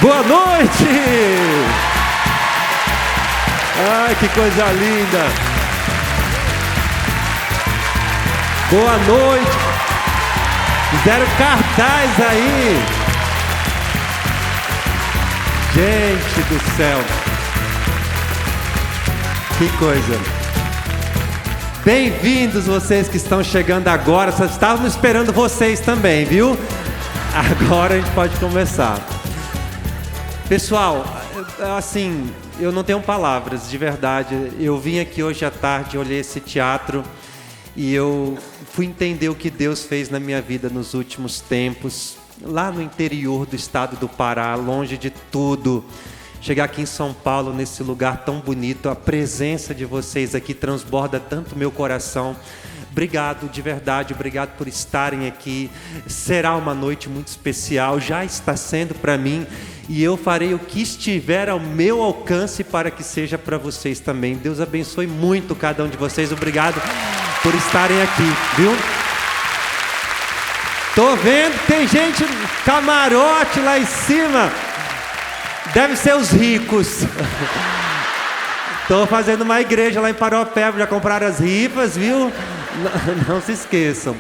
Boa noite! Ai, que coisa linda! Boa noite! Fizeram cartaz aí! Gente do céu! Que coisa! Bem-vindos vocês que estão chegando agora. Só estávamos esperando vocês também, viu? Agora a gente pode começar. Pessoal, assim, eu não tenho palavras, de verdade. Eu vim aqui hoje à tarde, olhei esse teatro e eu fui entender o que Deus fez na minha vida nos últimos tempos, lá no interior do estado do Pará, longe de tudo. Chegar aqui em São Paulo, nesse lugar tão bonito, a presença de vocês aqui transborda tanto meu coração. Obrigado, de verdade, obrigado por estarem aqui. Será uma noite muito especial, já está sendo para mim. E eu farei o que estiver ao meu alcance para que seja para vocês também. Deus abençoe muito cada um de vocês. Obrigado por estarem aqui, viu? Tô vendo, tem gente camarote lá em cima. Deve ser os ricos. Tô fazendo uma igreja lá em Paropeba. Já compraram as rifas, viu? Não se esqueçam.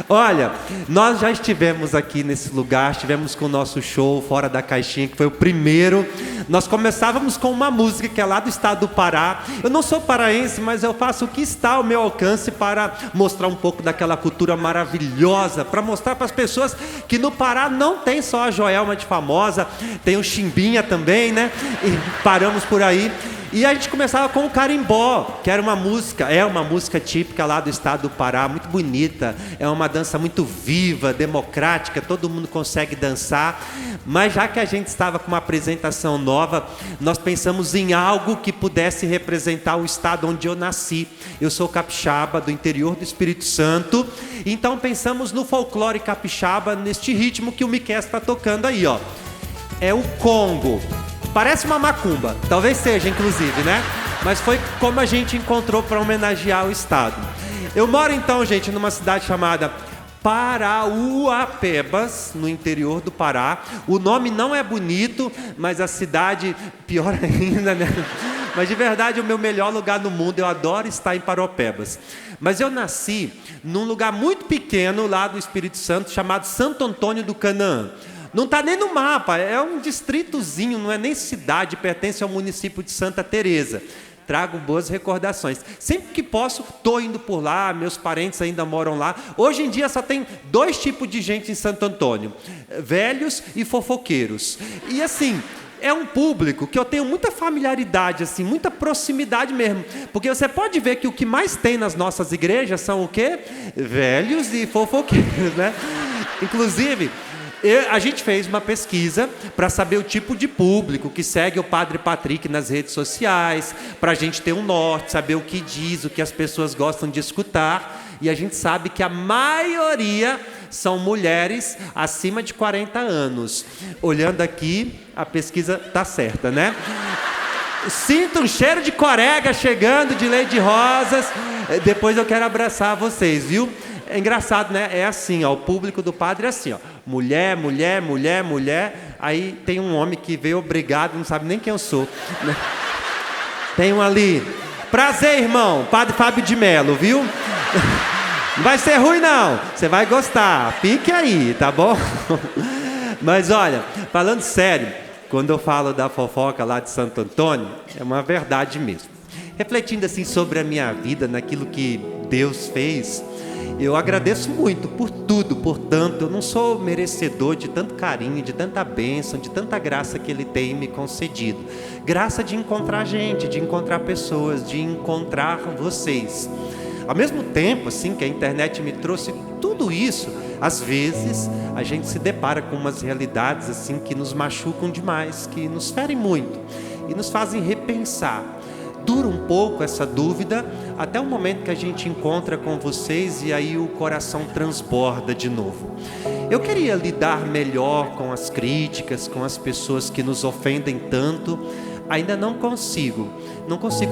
Olha, nós já estivemos aqui nesse lugar, estivemos com o nosso show Fora da Caixinha, que foi o primeiro. Nós começávamos com uma música que é lá do estado do Pará. Eu não sou paraense, mas eu faço o que está ao meu alcance para mostrar um pouco daquela cultura maravilhosa, para mostrar para as pessoas que no Pará não tem só a Joelma de famosa, tem o Chimbinha também, né? E paramos por aí. E a gente começava com o carimbó, que era uma música típica lá do estado do Pará, muito bonita, é uma dança muito viva, democrática, todo mundo consegue dançar. Mas já que a gente estava com uma apresentação nova, nós pensamos em algo que pudesse representar o estado onde eu nasci. Eu sou capixaba, do interior do Espírito Santo, então pensamos no folclore capixaba, neste ritmo que o Miquel está tocando aí, ó. É o Congo. Parece uma macumba, talvez seja, inclusive, né? Mas foi como a gente encontrou para homenagear o estado. Eu moro, então, gente, numa cidade chamada Parauapebas, no interior do Pará. O nome não é bonito, mas a cidade, pior ainda, né? Mas, de verdade, é o meu melhor lugar no mundo. Eu adoro estar em Parauapebas. Mas eu nasci num lugar muito pequeno, lá do Espírito Santo, chamado Santo Antônio do Canaã. Não está nem no mapa, é um distritozinho, não é nem cidade, pertence ao município de Santa Teresa. Trago boas recordações. Sempre que posso, estou indo por lá, meus parentes ainda moram lá. Hoje em dia só tem 2 tipos de gente em Santo Antônio, velhos e fofoqueiros. E assim, é um público que eu tenho muita familiaridade, assim, muita proximidade mesmo. Porque você pode ver que o que mais tem nas nossas igrejas são o quê? Velhos e fofoqueiros, né? Inclusive, a gente fez uma pesquisa para saber o tipo de público que segue o Padre Patrick nas redes sociais, para a gente ter um norte, saber o que diz, o que as pessoas gostam de escutar. E a gente sabe que a maioria são mulheres acima de 40 anos. Olhando aqui, a pesquisa está certa, né? Sinto um cheiro de corega chegando, de Lady Rosas. Depois eu quero abraçar vocês, viu? É engraçado, né? É assim, ó, o público do padre é assim, ó. Mulher, mulher, mulher, mulher. Aí tem um homem que veio obrigado, não sabe nem quem eu sou, né? Tem um ali. Prazer, irmão. Padre Fábio de Melo, viu? Não vai ser ruim, não. Você vai gostar. Fique aí, tá bom? Mas olha, falando sério, quando eu falo da fofoca lá de Santo Antônio, é uma verdade mesmo. Refletindo assim sobre a minha vida, naquilo que Deus fez, eu agradeço muito por tudo, por tanto. Eu não sou merecedor de tanto carinho, de tanta bênção, de tanta graça que Ele tem me concedido. Graça de encontrar gente, de encontrar pessoas, de encontrar vocês. Ao mesmo tempo, assim, que a internet me trouxe tudo isso, às vezes a gente se depara com umas realidades assim que nos machucam demais, que nos ferem muito e nos fazem repensar. Dura um pouco essa dúvida, até o momento que a gente encontra com vocês e aí o coração transborda de novo. Eu queria lidar melhor com as críticas, com as pessoas que nos ofendem tanto. Ainda não consigo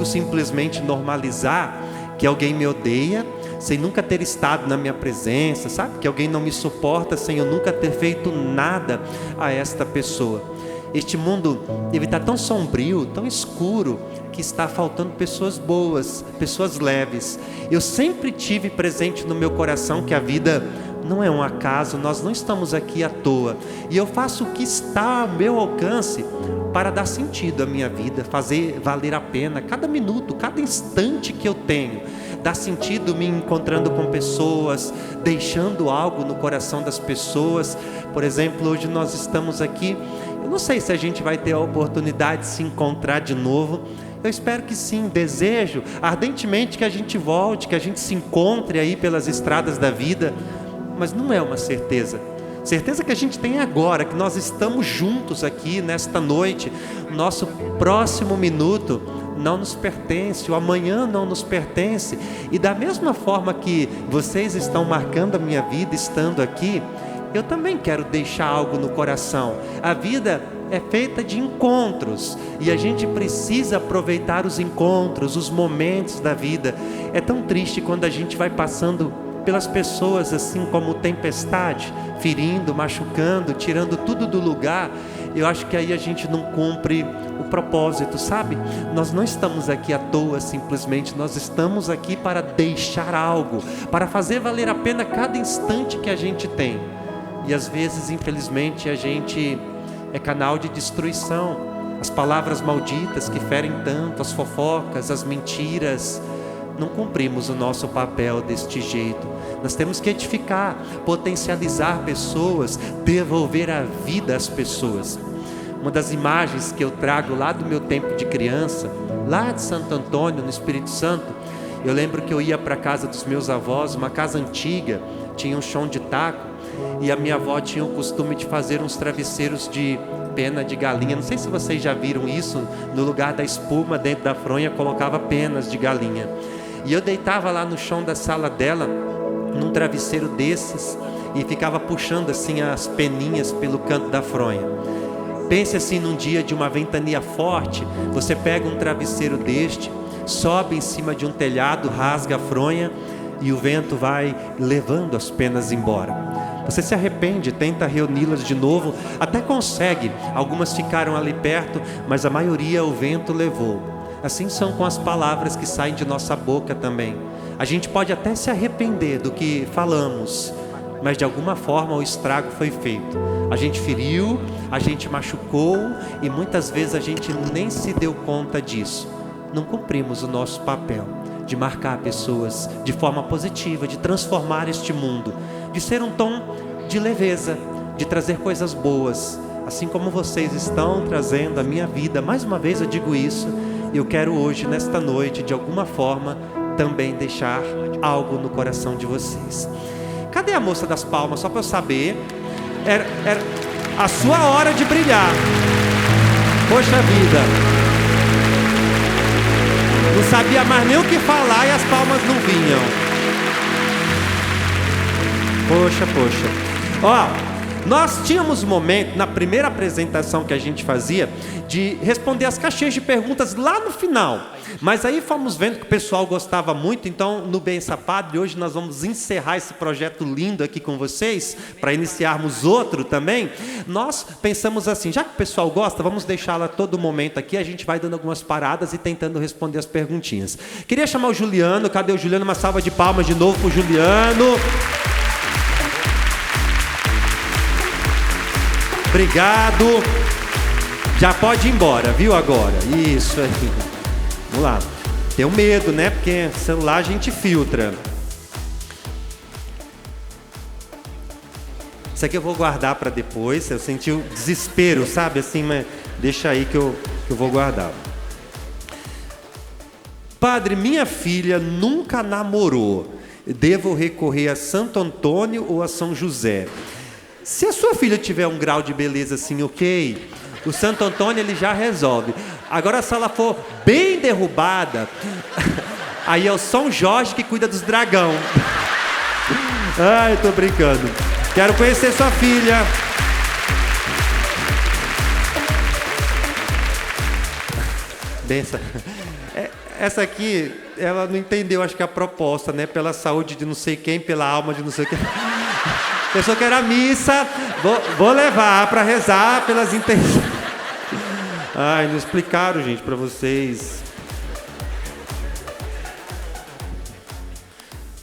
simplesmente normalizar que alguém me odeia sem nunca ter estado na minha presença, sabe? Que alguém não me suporta sem eu nunca ter feito nada a esta pessoa. Este mundo, ele está tão sombrio, tão escuro, que está faltando pessoas boas, pessoas leves. Eu sempre tive presente no meu coração que a vida não é um acaso, nós não estamos aqui à toa. E eu faço o que está ao meu alcance para dar sentido à minha vida, fazer valer a pena cada minuto, cada instante que eu tenho. Dá sentido me encontrando com pessoas, deixando algo no coração das pessoas. Por exemplo, hoje nós estamos aqui. Eu não sei se a gente vai ter a oportunidade de se encontrar de novo. Eu espero que sim, desejo ardentemente que a gente volte, que a gente se encontre aí pelas estradas da vida. Mas não é uma certeza. Certeza que a gente tem agora, que nós estamos juntos aqui nesta noite. Nosso próximo minuto não nos pertence, o amanhã não nos pertence. E da mesma forma que vocês estão marcando a minha vida estando aqui, eu também quero deixar algo no coração. A vida é feita de encontros e a gente precisa aproveitar os encontros, os momentos da vida. É tão triste quando a gente vai passando pelas pessoas assim como tempestade, ferindo, machucando, tirando tudo do lugar. Eu acho que aí a gente não cumpre o propósito, sabe? Nós não estamos aqui à toa simplesmente, nós estamos aqui para deixar algo, para fazer valer a pena cada instante que a gente tem. E às vezes, infelizmente, a gente é canal de destruição. As palavras malditas que ferem tanto, as fofocas, as mentiras. Não cumprimos o nosso papel deste jeito. Nós temos que edificar, potencializar pessoas, devolver a vida às pessoas. Uma das imagens que eu trago lá do meu tempo de criança, lá de Santo Antônio, no Espírito Santo, eu lembro que eu ia para a casa dos meus avós, uma casa antiga, tinha um chão de taco, e a minha avó tinha o costume de fazer uns travesseiros de pena de galinha. Não sei se vocês já viram isso, no lugar da espuma dentro da fronha colocava penas de galinha. E eu deitava lá no chão da sala dela, num travesseiro desses, e ficava puxando assim as peninhas pelo canto da fronha. Pense assim, num dia de uma ventania forte, você pega um travesseiro deste, sobe em cima de um telhado, rasga a fronha, e o vento vai levando as penas embora. Você se arrepende, tenta reuni-las de novo, até consegue. Algumas ficaram ali perto, mas a maioria o vento levou. Assim são com as palavras que saem de nossa boca também. A gente pode até se arrepender do que falamos, mas de alguma forma o estrago foi feito. A gente feriu, a gente machucou e muitas vezes a gente nem se deu conta disso. Não cumprimos o nosso papel de marcar pessoas de forma positiva, de transformar este mundo, de ser um tom de leveza, de trazer coisas boas, assim como vocês estão trazendo a minha vida. Mais uma vez eu digo isso, e eu quero hoje, nesta noite, de alguma forma, também deixar algo no coração de vocês. Cadê a moça das palmas? Só para eu saber. Era a sua hora de brilhar. Poxa vida. Não sabia mais nem o que falar e as palmas não vinham. Poxa. Ó, nós tínhamos um momento, na primeira apresentação que a gente fazia, de responder as caixinhas de perguntas lá no final. Mas aí fomos vendo que o pessoal gostava muito, então no Bem Sapado, hoje nós vamos encerrar esse projeto lindo aqui com vocês, para iniciarmos outro também. Nós pensamos assim, já que o pessoal gosta, vamos deixá-la todo momento aqui, a gente vai dando algumas paradas e tentando responder as perguntinhas. Queria chamar o Juliano, cadê o Juliano? Uma salva de palmas de novo para o Juliano. Obrigado. Já pode ir embora, viu agora? Isso aí. Vamos lá. Tenho medo, né? Porque celular a gente filtra. Isso aqui eu vou guardar para depois. Eu senti o desespero, sabe? Assim, mas deixa aí que eu vou guardar. Padre, minha filha nunca namorou. Devo recorrer a Santo Antônio ou a São José? Se a sua filha tiver um grau de beleza assim, ok, o Santo Antônio ele já resolve. Agora, se ela for bem derrubada, aí é o São Jorge que cuida dos dragão. Ai, tô brincando. Quero conhecer sua filha. Benção. Essa aqui, ela não entendeu, acho que a proposta, né? Pela saúde de não sei quem, pela alma de não sei quem. Pensou que era missa, vou levar para rezar pelas intenções. Ai, não explicaram, gente, para vocês.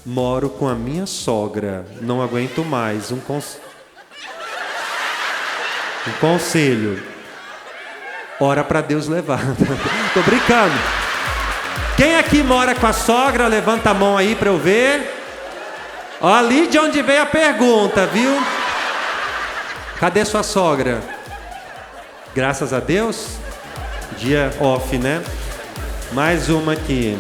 Moro com a minha sogra. Não aguento mais. Um conselho. Ora para Deus levar. Tô brincando. Quem aqui mora com a sogra? Levanta a mão aí para eu ver. Ó, ali de onde veio a pergunta, viu? Cadê sua sogra? Graças a Deus. Dia off, né? Mais uma aqui.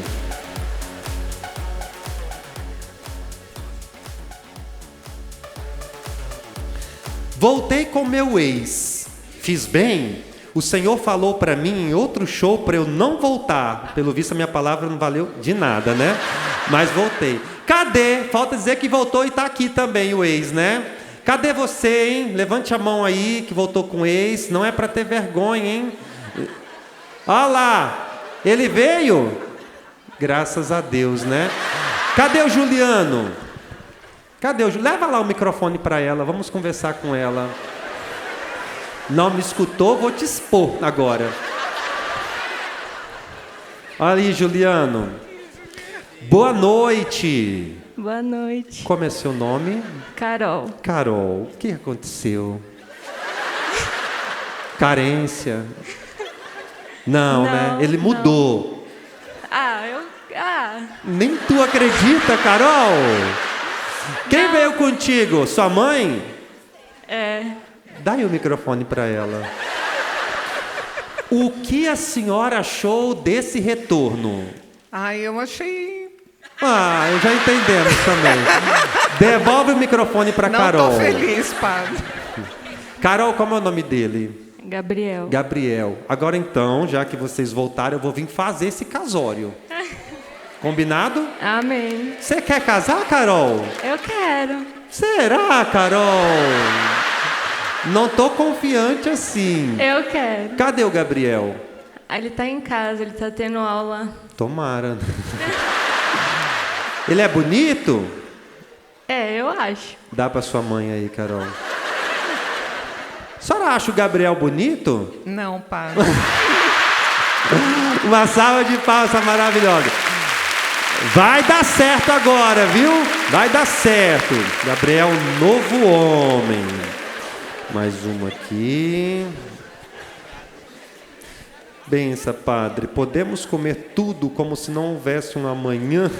Voltei com meu ex. Fiz bem? O Senhor falou para mim em outro show para eu não voltar. Pelo visto a minha palavra não valeu de nada, né? Mas voltei. Cadê? Falta dizer que voltou e tá aqui também o ex, né? Cadê você, hein? Levante a mão aí que voltou com o ex. Não é para ter vergonha, hein? Olha lá. Ele veio? Graças a Deus, né? Cadê o Juliano? Cadê o Juliano? Leva lá o microfone para ela. Vamos conversar com ela. Não me escutou, vou te expor agora. Olha aí, Juliano. Boa noite. Boa noite. Como é seu nome? Carol. Carol, o que aconteceu? Carência? Não, né? Ele mudou. Nem tu acredita, Carol? Quem veio contigo? Sua mãe? É. Dá aí o microfone para ela. O que a senhora achou desse retorno? Eu achei... Eu já entendemos também. Devolve o microfone para Carol. Não tô feliz, padre. Carol, como é o nome dele? Gabriel. Gabriel. Agora então, já que vocês voltaram, eu vou vir fazer esse casório. Combinado? Amém. Você quer casar, Carol? Eu quero. Será, Carol? Não tô confiante assim. Eu quero. Cadê o Gabriel? Ele tá em casa, ele tá tendo aula. Tomara. Ele é bonito? É, eu acho. Dá pra sua mãe aí, Carol. A senhora acha o Gabriel bonito? Não, padre. Uma salva de palmas maravilhosa. Vai dar certo agora, viu? Vai dar certo. Gabriel, novo homem. Mais uma aqui. Bença, padre. Podemos comer tudo como se não houvesse um amanhã?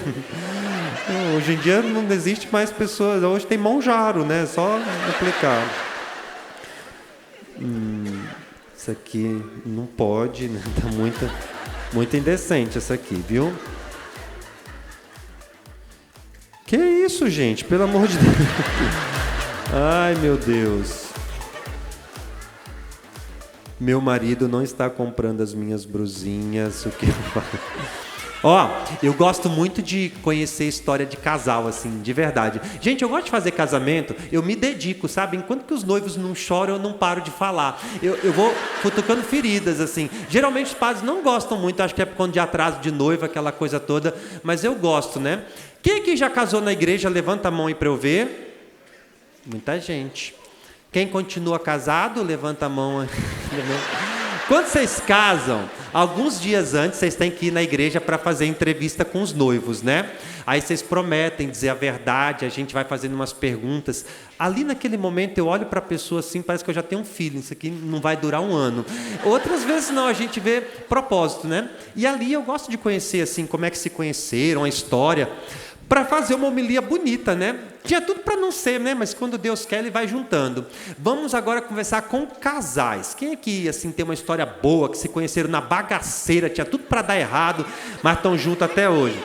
Hoje em dia não existe mais pessoas. Hoje tem monjaro, né? Só aplicar. Isso aqui não pode, né? Tá muito indecente essa aqui, viu? Que isso, gente? Pelo amor de Deus. Ai, meu Deus. Meu marido não está comprando as minhas brusinhas. O que eu faço? Eu gosto muito de conhecer história de casal, assim, de verdade. Gente, eu gosto de fazer casamento, eu me dedico, sabe? Enquanto que os noivos não choram, eu não paro de falar. Eu vou cutucando feridas, assim. Geralmente os padres não gostam muito, acho que é por conta de atraso de noiva, aquela coisa toda, mas eu gosto, né? Quem aqui já casou na igreja? Levanta a mão aí para eu ver. Muita gente. Quem continua casado, levanta a mão. Quando vocês casam, alguns dias antes, vocês têm que ir na igreja para fazer entrevista com os noivos, né? Aí vocês prometem dizer a verdade, a gente vai fazendo umas perguntas. Ali naquele momento eu olho para a pessoa assim, parece que eu já tenho um feeling, isso aqui não vai durar um ano. Outras vezes não, a gente vê propósito, né? E ali eu gosto de conhecer assim, como é que se conheceram, a história, para fazer uma homilia bonita, né? Tinha tudo para não ser, né? Mas quando Deus quer, Ele vai juntando. Vamos agora conversar com casais. Quem aqui, assim, tem uma história boa, que se conheceram na bagaceira, tinha tudo para dar errado, mas estão juntos até hoje?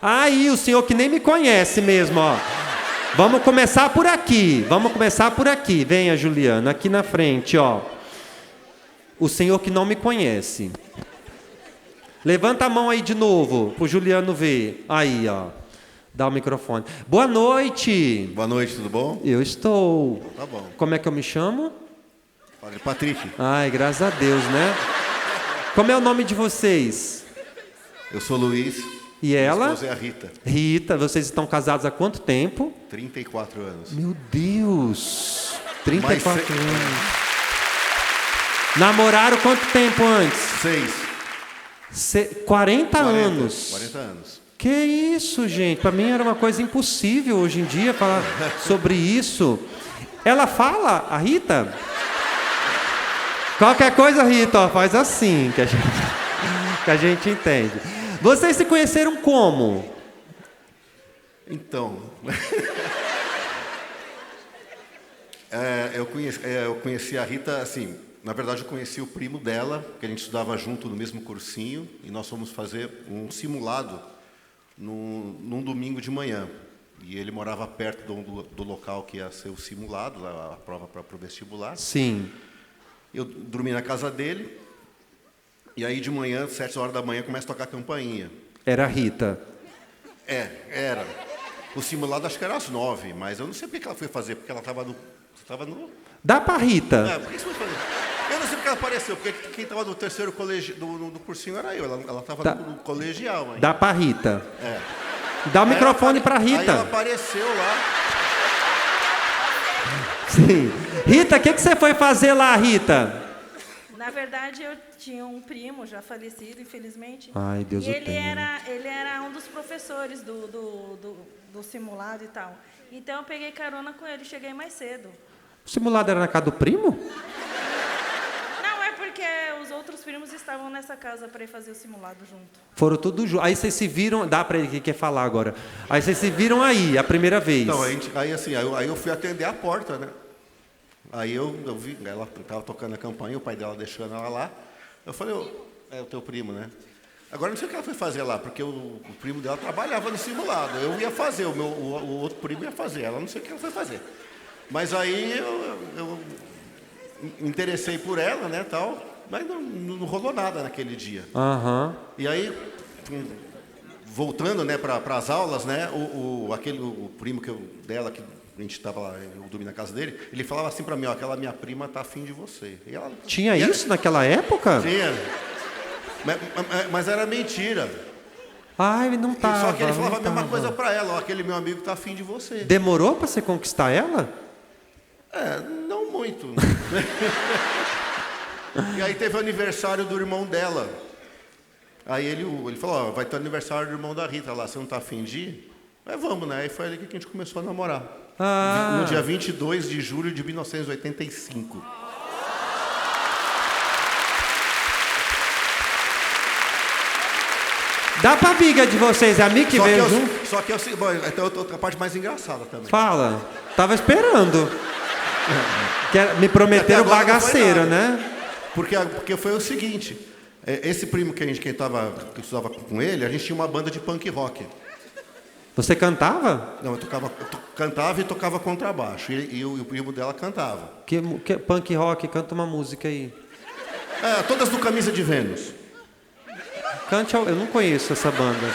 Aí, o senhor que nem me conhece mesmo, ó. Vamos começar por aqui. Venha, Juliana, aqui na frente, ó. O senhor que não me conhece. Levanta a mão aí de novo, pro Juliano ver. Aí, ó. Dá o microfone. Boa noite. Boa noite, tudo bom? Eu estou. Tá bom. Como é que eu me chamo? Padre Patrick. Ai, graças a Deus, né? Como é o nome de vocês? Eu sou Luiz. E ela? Minha esposa é a Rita. Rita, vocês estão casados há quanto tempo? 34 anos. Meu Deus! 34 anos. Namoraram quanto tempo antes? 6. 40 anos. 40 anos. Que isso, gente? Para mim era uma coisa impossível hoje em dia falar sobre isso. Ela fala, a Rita? Qualquer coisa, Rita, ó, faz assim, que a gente entende. Vocês se conheceram como? Então, eu conheci a Rita, assim, na verdade eu conheci o primo dela, que a gente estudava junto no mesmo cursinho, e nós fomos fazer um simulado num domingo de manhã. E ele morava perto do local que ia ser o simulado, a prova para o vestibular. Sim. Eu dormi na casa dele, e aí de manhã, 7 horas da manhã, começa a tocar a campainha. Era a Rita. Era. O simulado acho que era às 9, mas eu não sei por que ela foi fazer, porque ela estava no... Dá pra Rita. Por que você foi fazer? Eu não sei porque ela apareceu, porque quem estava no terceiro colégio, do cursinho era eu, ela estava no colegial. Hein? Dá pra Rita. Dá o microfone pra Rita. Aí ela apareceu lá. Sim. Rita, o que você foi fazer lá, Rita? Na verdade, eu tinha um primo já falecido, infelizmente. Ai, Deus e o ele tenha. ele era um dos professores do simulado e tal. Então eu peguei carona com ele, cheguei mais cedo. O simulado era na casa do primo? Não, é porque os outros primos estavam nessa casa para ir fazer o simulado junto. Foram todos juntos. Aí vocês se viram... Dá pra ele que quer falar agora. Aí vocês se viram aí, a primeira vez. Então, aí eu fui atender a porta, né? Aí eu vi, ela estava tocando a campainha, o pai dela deixando ela lá. Eu falei, é o teu primo, né? Agora não sei o que ela foi fazer lá, porque o primo dela trabalhava no simulado. Eu ia fazer, o outro primo ia fazer. Ela não sei o que ela foi fazer. Mas aí eu me interessei por ela, né, tal, mas não rolou nada naquele dia. E aí, voltando, né, para as aulas, né, o primo dela, que a gente estava lá, eu dormi na casa dele, ele falava assim para mim, ó, aquela minha prima tá afim de você. E ela, Tinha isso naquela época? Tinha. Mas era mentira. Ai, não tava. Só que ele falava a mesma coisa para ela, ó, aquele meu amigo tá afim de você. Demorou para você conquistar ela? Não muito. E aí teve o aniversário do irmão dela. Aí ele falou, ó, vai ter o aniversário do irmão da Rita lá, você não tá afim de ir? Mas vamos, né? Aí foi ali que a gente começou a namorar. No dia 22 de julho de 1985. Dá pra amiga de vocês, é a amiga que veio junto? Só que eu sei, bom, então outra parte mais engraçada também. Fala. Tava esperando. Me prometeram bagaceiro, né? Porque foi o seguinte, esse primo que estudava com ele, a gente tinha uma banda de punk rock. Você cantava? Não, eu cantava e tocava contrabaixo, e o primo dela cantava. Que punk rock, canta uma música aí. Todas do Camisa de Vênus. Cante, eu não conheço essa banda.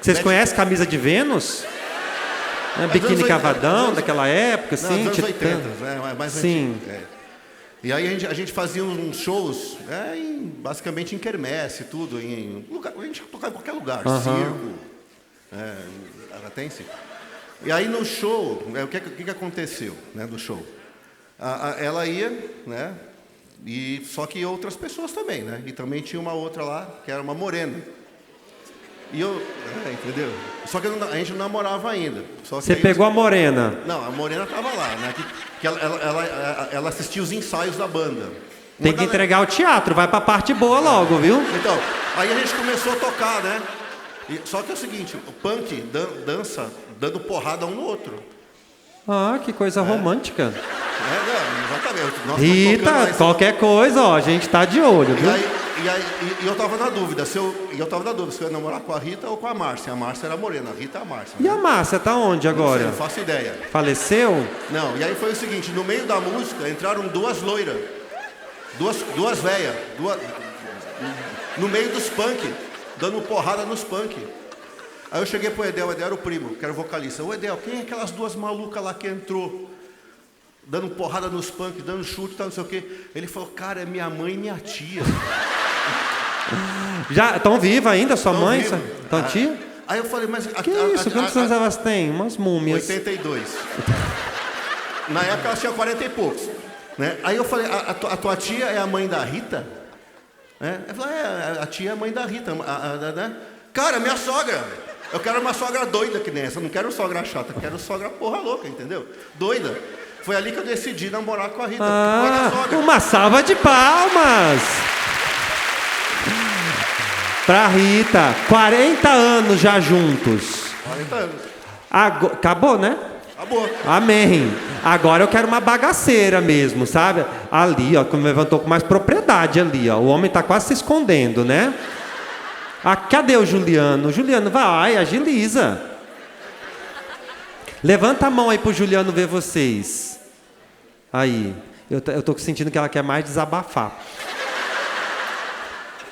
Vocês conhecem Camisa de Vênus? Biquíni Cavadão, daquela época, não, assim? Dos anos 80, mais sim. Antigo. E aí a gente fazia uns shows, basicamente em quermesse, tudo. A gente tocava em qualquer lugar, circo, aratense. E aí no show, o que aconteceu, né, do show? Ela ia, né? E só que outras pessoas também, né? E também tinha uma outra lá, que era uma morena. E entendeu? Só que a gente não namorava ainda. Você pegou a morena? Não, a morena tava lá, né? Que ela assistia os ensaios da banda. Tem que entregar o teatro, vai pra parte boa logo, viu? Então, aí a gente começou a tocar, né? Só que é o seguinte, o punk dança dando porrada um no outro. Que coisa romântica. Exatamente. Nós Rita, qualquer coisa, ó, a gente tá de olho, viu? E eu tava na dúvida se eu ia namorar com a Rita ou com a Márcia. A Márcia era morena, a Rita é a Márcia. E a Márcia tá onde agora? Não faço ideia. Faleceu? Não, e aí foi o seguinte, no meio da música entraram duas loiras, duas velhas, no meio dos punk, dando porrada nos punk. Aí eu cheguei pro Edel era o primo, que era o vocalista. O Edel, quem é aquelas duas malucas lá que entrou? Dando porrada nos punk, dando chute, tal, não sei o quê. Ele falou, cara, é minha mãe e minha tia. Já estão vivas ainda, sua mãe? Estão tia? Aí eu falei, mas... Que isso? Quantos anos elas têm? Umas múmias. 82. Na época elas tinham 40 e poucos. Né? Aí eu falei, a tua tia é a mãe da Rita? Ela falou, a tia é a mãe da Rita. Né? Cara, minha sogra. Eu quero uma sogra doida que nem essa. Eu não quero sogra chata, eu quero sogra porra louca, entendeu? Doida. Foi ali que eu decidi namorar com a Rita. Uma salva de palmas! Pra Rita. 40 anos já juntos. 40 anos. Acabou, né? Acabou. Amém. Agora eu quero uma bagaceira mesmo, sabe? Ali, ó, levantou com mais propriedade ali, ó. O homem tá quase se escondendo, né? Cadê o Juliano? Juliano, vai, agiliza. Levanta a mão aí pro Juliano ver vocês. Aí. Eu tô sentindo que ela quer mais desabafar.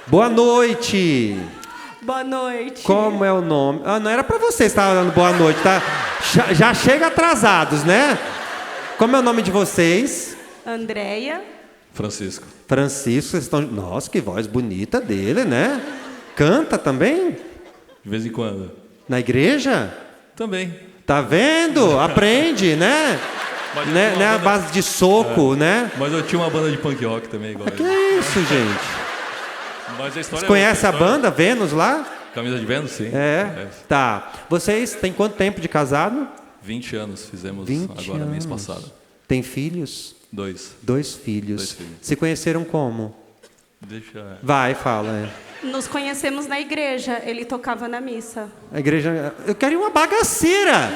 Boa noite. Boa noite. Como é o nome? Não era pra vocês estar dando boa noite, tá? Já chega atrasados, né? Como é o nome de vocês? Andréia. Francisco. Francisco, vocês estão... Nossa, que voz bonita dele, né? Canta também? De vez em quando. Na igreja? Também. Tá vendo? Aprende, né? Mas Né a base de soco, né? Mas eu tinha uma banda de punk rock também, igual Que ele. isso, gente? Mas a história Você conhece a banda Vênus lá? Camisa de Vênus, sim. É. Tá. Vocês têm quanto tempo de casado? 20 anos fizemos 20 agora, mês anos. passado. Tem filhos? 2. 2 filhos. 2 filhos. Se conheceram como? Deixa... Vai, fala. Nos conhecemos na igreja. Ele tocava na missa. A igreja... Eu quero ir uma bagaceira.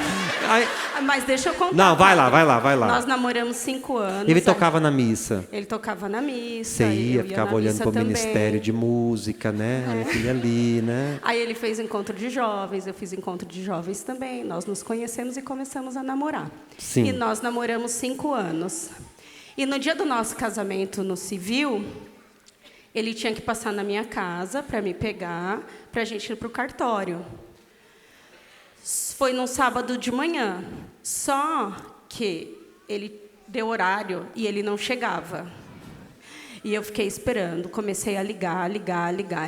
Mas deixa eu contar. Não, vai lá. Nós namoramos 5 anos. Ele tocava na missa. Ele tocava na missa. Você eu ia, ficava na olhando missa pro também. ministério de música, né? Olha aquele ali, né? Aí ele fez encontro de jovens, eu fiz encontro de jovens também. Nós nos conhecemos e começamos a namorar. Sim. E nós namoramos 5 anos. E no dia do nosso casamento no civil, ele tinha que passar na minha casa para me pegar, para a gente ir para o cartório. Foi num sábado de manhã. Só que ele deu horário e ele não chegava. E eu fiquei esperando. Comecei a ligar.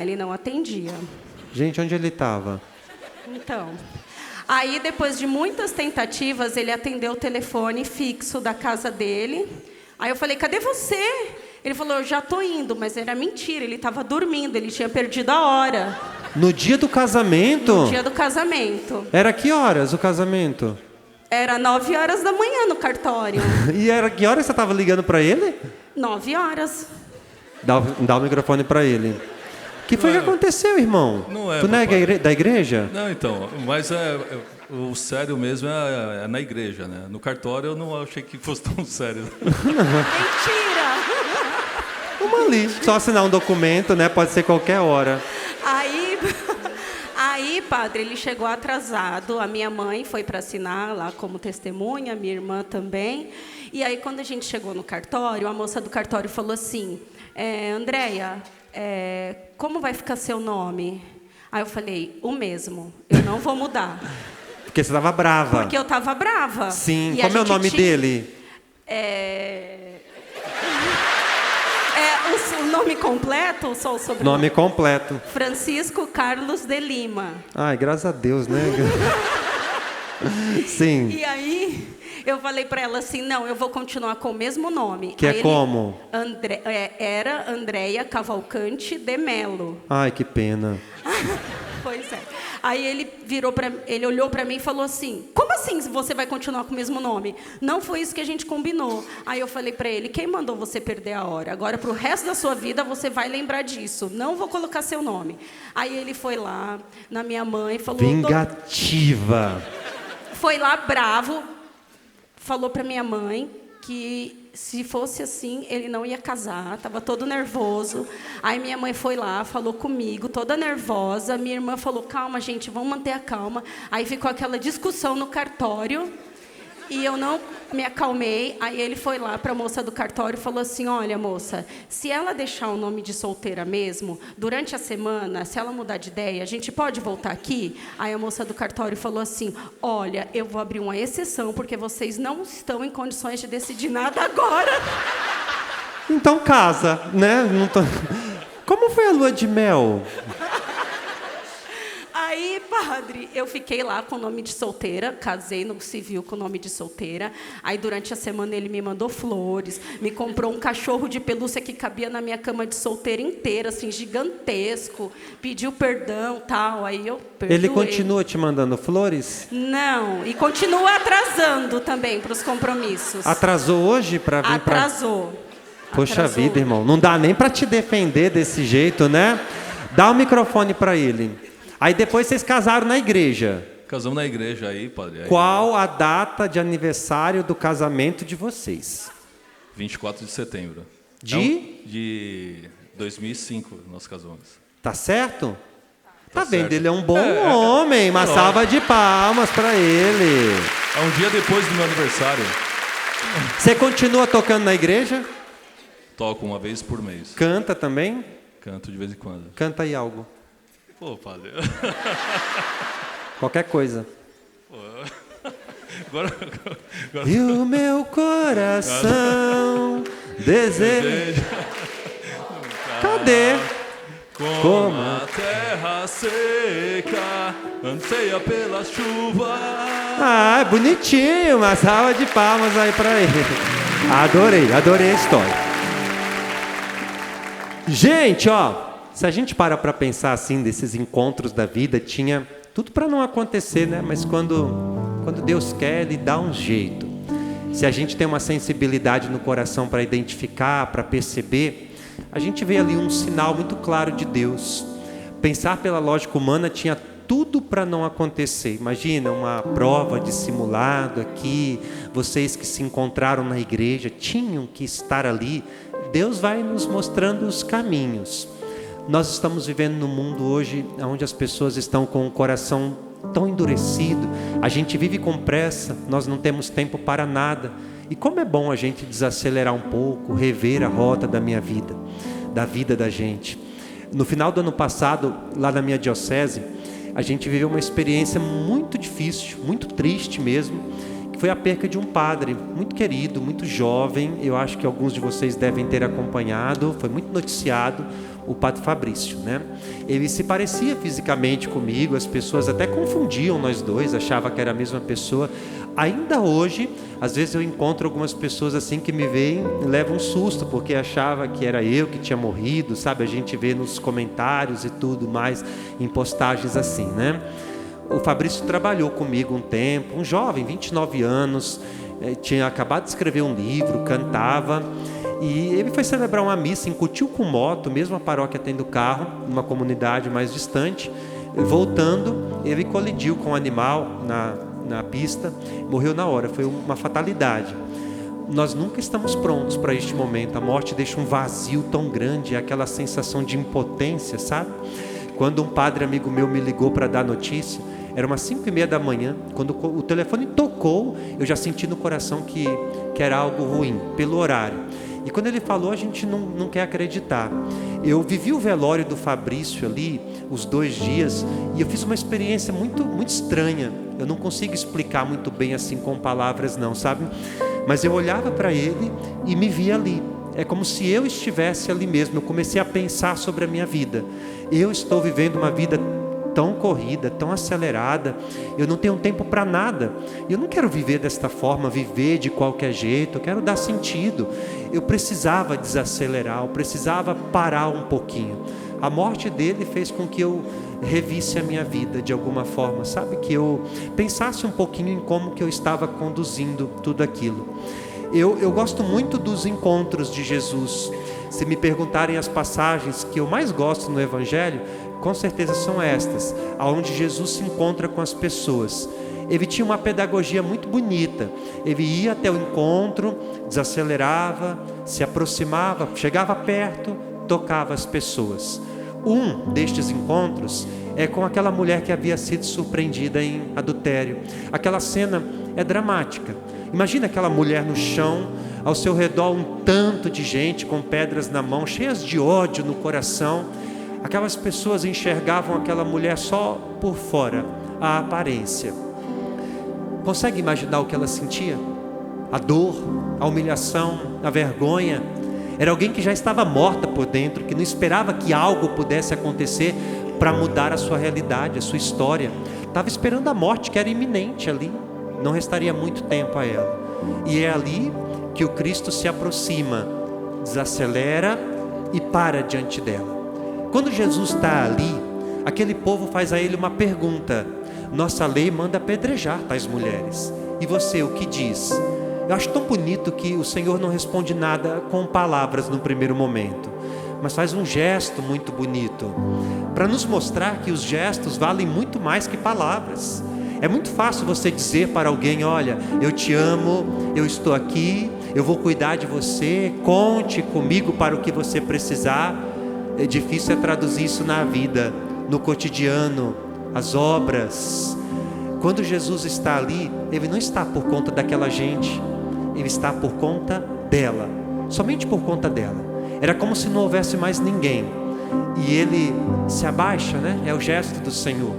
Ele não atendia. Gente, onde ele estava? Então, aí depois de muitas tentativas, ele atendeu o telefone fixo da casa dele. Aí eu falei, cadê você? Ele falou, eu já tô indo, mas era mentira, ele estava dormindo, ele tinha perdido a hora. No dia do casamento? No dia do casamento. Era que horas o casamento? Era 9 horas da manhã no cartório. E era que horas você estava ligando para ele? 9 horas. Dá o microfone para ele. O que foi que aconteceu, irmão? Não é, Tu não é da igreja? Não, então, mas o sério mesmo é na igreja, né? No cartório eu não achei que fosse tão sério. Mentira! Uma ali. Só assinar um documento, né? Pode ser qualquer hora. Aí, padre, ele chegou atrasado. A minha mãe foi para assinar lá como testemunha, minha irmã também. E aí, quando a gente chegou no cartório, a moça do cartório falou assim, Andréia, como vai ficar seu nome? Aí eu falei, o mesmo, eu não vou mudar. Porque você estava brava. Porque eu estava brava. Sim. E Como é o nome dele? O nome completo ou só o sobrenome? Nome completo. Francisco Carlos de Lima. Ai, graças a Deus, né? Sim. E aí, eu falei para ela assim, não, eu vou continuar com o mesmo nome. Que aí é como? Era Andréia Cavalcante de Melo. Ai, que pena. Pois é. Aí ele olhou para mim e falou assim, como assim você vai continuar com o mesmo nome? Não foi isso que a gente combinou. Aí eu falei para ele, quem mandou você perder a hora? Agora, pro resto da sua vida, você vai lembrar disso. Não vou colocar seu nome. Aí ele foi lá, na minha mãe, falou... Vingativa. Foi lá, bravo, falou para minha mãe que se fosse assim, ele não ia casar, estava todo nervoso. Aí minha mãe foi lá, falou comigo, toda nervosa. Minha irmã falou, calma, gente, vamos manter a calma. Aí ficou aquela discussão no cartório e eu não me acalmei. Aí ele foi lá para a moça do cartório e falou assim, olha, moça, se ela deixar o nome de solteira mesmo, durante a semana, se ela mudar de ideia, a gente pode voltar aqui? Aí a moça do cartório falou assim, olha, eu vou abrir uma exceção, porque vocês não estão em condições de decidir nada agora. Então casa, né? Não tô... Como foi a lua de mel? Aí padre, eu fiquei lá com o nome de solteira, casei no civil com o nome de solteira. Aí, durante a semana, ele me mandou flores, me comprou um cachorro de pelúcia que cabia na minha cama de solteira inteira, assim, gigantesco. Pediu perdão, tal. Aí eu perdoei. Ele continua te mandando flores? Não, e continua atrasando também para os compromissos. Atrasou hoje para vir para... Atrasou. Poxa Atrasou. vida, irmão. Não dá nem para te defender desse jeito, né? Dá o microfone para ele. Aí depois vocês casaram na igreja. Casamos na igreja aí, padre. Aí, Qual a data de aniversário do casamento de vocês? 24 de setembro. De 2005 nós casamos. Tá certo? Tá vendo? certo. Ele é um bom homem. Uma salva de palmas para ele. É um dia depois do meu aniversário. Você continua tocando na igreja? Toco uma vez por mês. Canta também? Canto de vez em quando. Canta aí algo. Pô, padre. Qualquer coisa. Agora... E o meu coração deseja... Cadê? Como a terra seca anseia pela chuva. Ah, é bonitinho. Uma salva de palmas aí pra ele. Adorei a história. Gente, ó, se a gente para pensar assim desses encontros da vida, tinha tudo para não acontecer, né? Mas quando Deus quer, Ele dá um jeito. Se a gente tem uma sensibilidade no coração para identificar, para perceber, a gente vê ali um sinal muito claro de Deus. Pensar pela lógica humana tinha tudo para não acontecer. Imagina uma prova de simulado aqui, vocês que se encontraram na igreja tinham que estar ali. Deus vai nos mostrando os caminhos. Nós estamos vivendo num mundo hoje onde as pessoas estão com o coração tão endurecido. A gente vive com pressa, nós não temos tempo para nada. E como é bom a gente desacelerar um pouco, rever a rota da minha vida, da vida da gente. No final do ano passado, lá na minha diocese, a gente viveu uma experiência muito difícil, muito triste mesmo, que foi a perca de um padre muito querido, muito jovem. Eu acho que alguns de vocês devem ter acompanhado, foi muito noticiado, o padre Fabrício, né? Ele se parecia fisicamente comigo, as pessoas até confundiam nós dois, achavam que era a mesma pessoa. Ainda hoje, às vezes eu encontro algumas pessoas assim que me veem e levam um susto, porque achava que era eu que tinha morrido, sabe? A gente vê nos comentários e tudo mais, em postagens assim, né? O Fabrício trabalhou comigo um tempo, um jovem, 29 anos, tinha acabado de escrever um livro, cantava, e ele foi celebrar uma missa em Cotil com Moto, mesmo a paróquia tendo carro, numa comunidade mais distante. Voltando, ele colidiu com um animal na pista, morreu na hora, foi uma fatalidade. Nós nunca estamos prontos para este momento. A morte deixa um vazio tão grande, aquela sensação de impotência, sabe? Quando um padre amigo meu me ligou para dar notícia, era umas 5:30 da manhã, quando o telefone tocou, eu já senti no coração que era algo ruim, pelo horário. E quando ele falou, a gente não quer acreditar. Eu vivi o velório do Fabrício ali, os 2 dias, e eu fiz uma experiência muito, muito estranha. Eu não consigo explicar muito bem assim com palavras não, sabe? Mas eu olhava para ele e me via ali. É como se eu estivesse ali mesmo. Eu comecei a pensar sobre a minha vida. Eu estou vivendo uma vida tão corrida, tão acelerada, eu não tenho tempo para nada. Eu não quero viver desta forma, viver de qualquer jeito, eu quero dar sentido. Eu precisava desacelerar, eu precisava parar um pouquinho. A morte dele fez com que eu revisse a minha vida de alguma forma, sabe? Que eu pensasse um pouquinho em como que eu estava conduzindo tudo aquilo. Eu gosto muito dos encontros de Jesus. Se me perguntarem as passagens que eu mais gosto no Evangelho, com certeza são estas, onde Jesus se encontra com as pessoas. Ele tinha uma pedagogia muito bonita. Ele ia até o encontro, desacelerava, se aproximava, chegava perto, tocava as pessoas. Um destes encontros é com aquela mulher que havia sido surpreendida em adultério. Aquela cena é dramática. Imagina aquela mulher no chão, ao seu redor um tanto de gente com pedras na mão, cheias de ódio no coração. Aquelas pessoas enxergavam aquela mulher só por fora, a aparência. Consegue imaginar o que ela sentia? A dor, a humilhação, a vergonha. Era alguém que já estava morta por dentro, que não esperava que algo pudesse acontecer. para mudar a sua realidade, a sua história. Estava esperando a morte que era iminente ali, não restaria muito tempo a ela. E é ali que o Cristo se aproxima, desacelera e para diante dela. Quando Jesus está ali, aquele povo faz a ele uma pergunta: nossa lei manda apedrejar tais mulheres, e você o que diz? Eu acho tão bonito que o Senhor não responde nada com palavras no primeiro momento, mas faz um gesto muito bonito, para nos mostrar que os gestos valem muito mais que palavras. É muito fácil você dizer para alguém: olha, eu te amo, eu estou aqui, eu vou cuidar de você, conte comigo para o que você precisar. É difícil traduzir isso na vida, no cotidiano, as obras. Quando Jesus está ali, Ele não está por conta daquela gente, Ele está por conta dela, somente por conta dela. Era como se não houvesse mais ninguém, e Ele se abaixa, né? É o gesto do Senhor.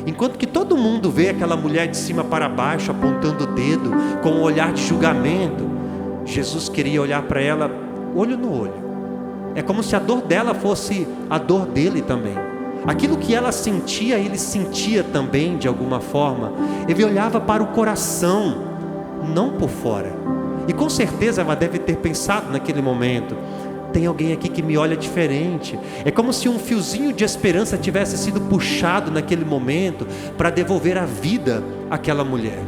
Enquanto que todo mundo vê aquela mulher de cima para baixo, apontando o dedo, com um olhar de julgamento, Jesus queria olhar para ela olho no olho. É como se a dor dela fosse a dor dele também. Aquilo que ela sentia, ele sentia também de alguma forma. Ele olhava para o coração, não por fora. E com certeza ela deve ter pensado naquele momento: tem alguém aqui que me olha diferente. É como se um fiozinho de esperança tivesse sido puxado naquele momento para devolver a vida àquela mulher.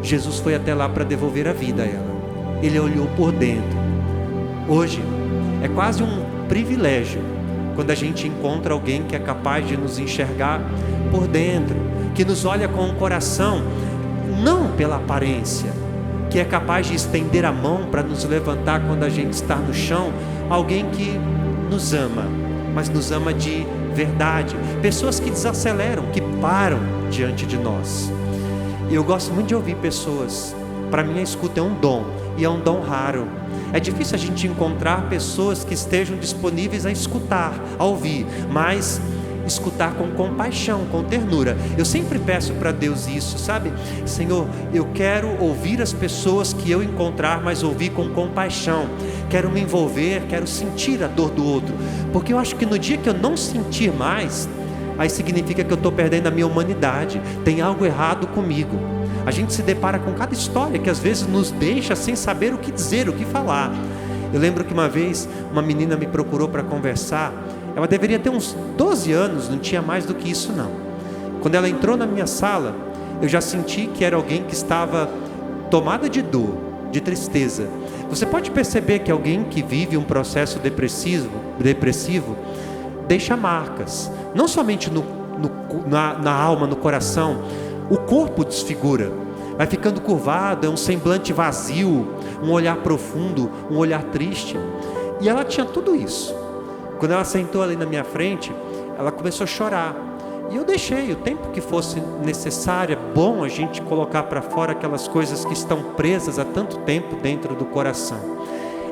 Jesus foi até lá para devolver a vida a ela. Ele olhou por dentro. Hoje é quase um privilégio quando a gente encontra alguém que é capaz de nos enxergar por dentro, que nos olha com o coração, não pela aparência, que é capaz de estender a mão para nos levantar quando a gente está no chão. Alguém que nos ama, mas nos ama de verdade. Pessoas que desaceleram, que param diante de nós. Eu gosto muito de ouvir pessoas. Para mim a escuta é um dom, e é um dom raro. É difícil a gente encontrar pessoas que estejam disponíveis a escutar, a ouvir, mas escutar com compaixão, com ternura. Eu sempre peço para Deus isso, sabe? Senhor, eu quero ouvir as pessoas que eu encontrar, mas ouvir com compaixão. Quero me envolver, quero sentir a dor do outro, porque eu acho que no dia que eu não sentir mais, aí significa que eu estou perdendo a minha humanidade. Tem algo errado comigo. A gente se depara com cada história que às vezes nos deixa sem saber o que dizer, o que falar. Eu lembro que uma vez uma menina me procurou para conversar. Ela deveria ter uns 12 anos, não tinha mais do que isso não. Quando ela entrou na minha sala, eu já senti que era alguém que estava tomada de dor, de tristeza. Você pode perceber que alguém que vive um processo depressivo deixa marcas, não somente na alma, no coração. O corpo desfigura, vai ficando curvado, é um semblante vazio, um olhar profundo, um olhar triste. E ela tinha tudo isso. Quando ela sentou ali na minha frente, ela começou a chorar. E eu deixei o tempo que fosse necessário. É bom a gente colocar para fora aquelas coisas que estão presas há tanto tempo dentro do coração.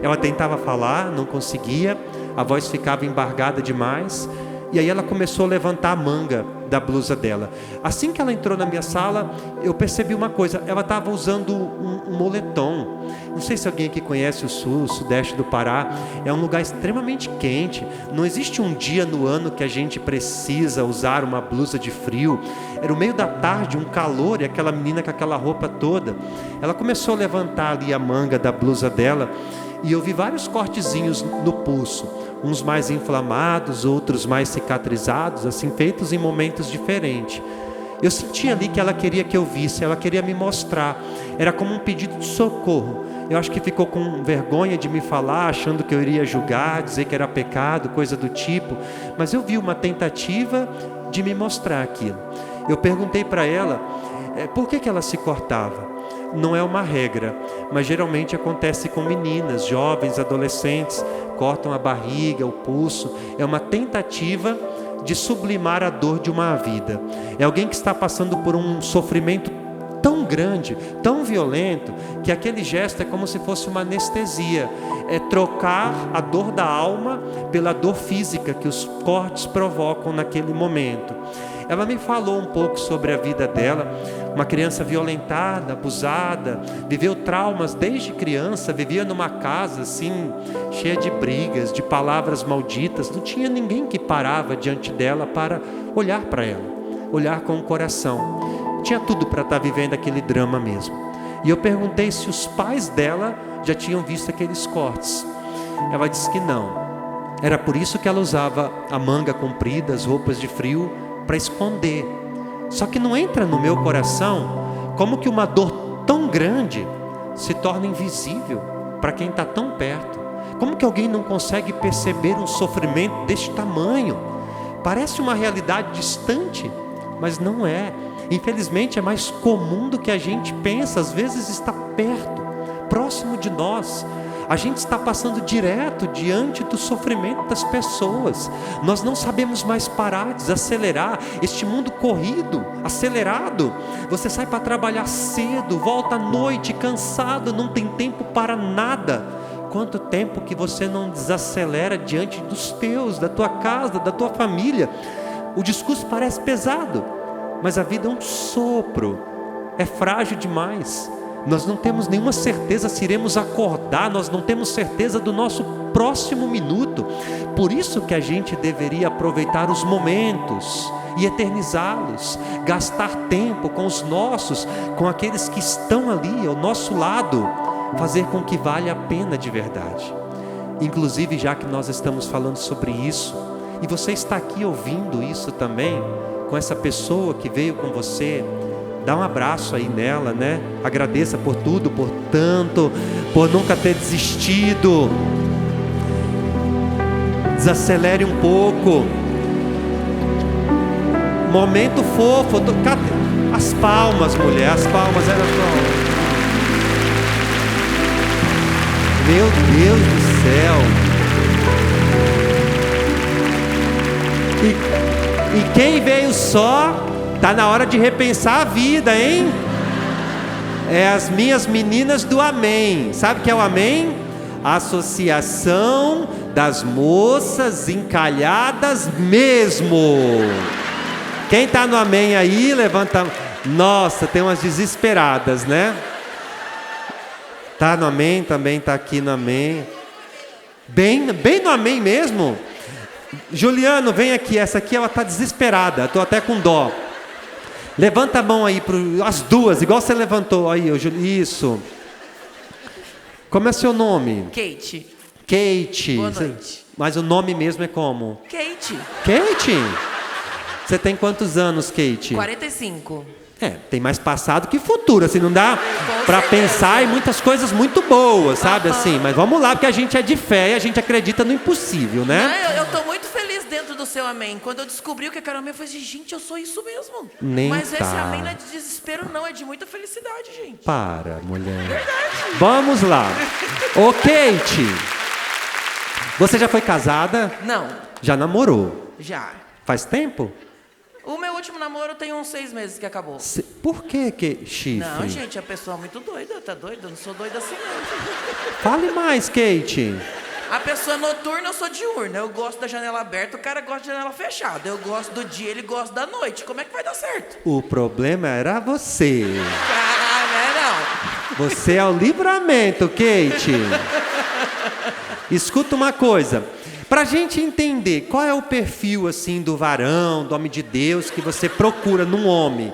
Ela tentava falar, não conseguia, a voz ficava embargada demais. E aí ela começou a levantar a manga da blusa dela. Assim que ela entrou na minha sala, eu percebi uma coisa: ela estava usando um moletom. Não sei se alguém aqui conhece o sul, o sudeste do Pará. É um lugar extremamente quente. Não existe um dia no ano que a gente precisa usar uma blusa de frio. Era o meio da tarde, um calor, e aquela menina com aquela roupa toda. Ela começou a levantar ali a manga da blusa dela, e eu vi vários cortezinhos no pulso, uns mais inflamados, outros mais cicatrizados, assim, feitos em momentos diferentes. Eu senti ali que ela queria que eu visse, ela queria me mostrar. Era como um pedido de socorro. Eu acho que ficou com vergonha de me falar, achando que eu iria julgar, dizer que era pecado, coisa do tipo. Mas eu vi uma tentativa de me mostrar aquilo. Eu perguntei para ela por que ela se cortava. Não é uma regra, mas geralmente acontece com meninas, jovens, adolescentes, cortam a barriga, o pulso. É uma tentativa de sublimar a dor de uma vida. É alguém que está passando por um sofrimento tão grande, tão violento, que aquele gesto é como se fosse uma anestesia. É trocar a dor da alma pela dor física que os cortes provocam naquele momento. Ela me falou um pouco sobre a vida dela, uma criança violentada, abusada, viveu traumas desde criança, vivia numa casa assim, cheia de brigas, de palavras malditas, não tinha ninguém que parava diante dela para olhar para ela, olhar com o coração. Tinha tudo para estar vivendo aquele drama mesmo. E eu perguntei se os pais dela já tinham visto aqueles cortes. Ela disse que não. Era por isso que ela usava a manga comprida, as roupas de frio, para esconder. Só que não entra no meu coração como que uma dor tão grande se torna invisível para quem está tão perto. Como que alguém não consegue perceber um sofrimento deste tamanho? Parece uma realidade distante, mas não é. Infelizmente é mais comum do que a gente pensa. Às vezes está perto, próximo de nós. A gente está passando direto diante do sofrimento das pessoas. Nós não sabemos mais parar, desacelerar. Este mundo corrido, acelerado. Você sai para trabalhar cedo, volta à noite cansado, não tem tempo para nada. Quanto tempo que você não desacelera diante dos teus, da tua casa, da tua família? O discurso parece pesado, mas a vida é um sopro. É frágil demais. Nós não temos nenhuma certeza se iremos acordar, nós não temos certeza do nosso próximo minuto. Por isso que a gente deveria aproveitar os momentos e eternizá-los, gastar tempo com os nossos, com aqueles que estão ali ao nosso lado, fazer com que valha a pena de verdade. Inclusive, já que nós estamos falando sobre isso, e você está aqui ouvindo isso também, com essa pessoa que veio com você, dá um abraço aí nela, né? Agradeça por tudo, por tanto, por nunca ter desistido. Desacelere um pouco. Momento fofo. As palmas, mulher, as palmas eram só. Meu Deus do céu. E quem veio só, tá na hora de repensar a vida, hein? É as minhas meninas do Amém. Sabe o que é o Amém? Associação das Moças Encalhadas Mesmo. Quem tá no Amém aí, levanta. Nossa, tem umas desesperadas, né? Tá no Amém, também tá aqui no Amém. Bem no Amém mesmo. Juliano, vem aqui. Essa aqui ela tá desesperada. Tô até com dó. Levanta a mão aí, as duas, igual você levantou aí, isso. Como é seu nome? Kate. Kate. Boa noite. Mas o nome mesmo é como? Kate. Kate? Você tem quantos anos, Kate? 45. Tem mais passado que futuro, assim, não dá para pensar em muitas coisas muito boas, sabe, assim, mas vamos lá, porque a gente é de fé e a gente acredita no impossível, né? Não, eu tô muito feliz dentro do seu amém. Quando eu descobri o que era o amém, eu falei assim, gente, eu sou isso mesmo. Nem mas tá. esse amém não é de desespero, não, é de muita felicidade, gente. Para, mulher. Verdade. Vamos lá. Ô, Kate, você já foi casada? Não. Já namorou? Já. Faz tempo? O meu último namoro tem uns 6 meses que acabou. Por que chifre? Não, gente, a pessoa é muito doida, tá doida? Eu não sou doida assim, não. Fale mais, Kate. A pessoa noturna, eu sou diurna. Eu gosto da janela aberta, o cara gosta de janela fechada. Eu gosto do dia, ele gosta da noite. Como é que vai dar certo? O problema era você. Ah, não é não. Você é o livramento, Kate. Escuta uma coisa. Pra gente entender qual é o perfil assim do varão, do homem de Deus que você procura num homem.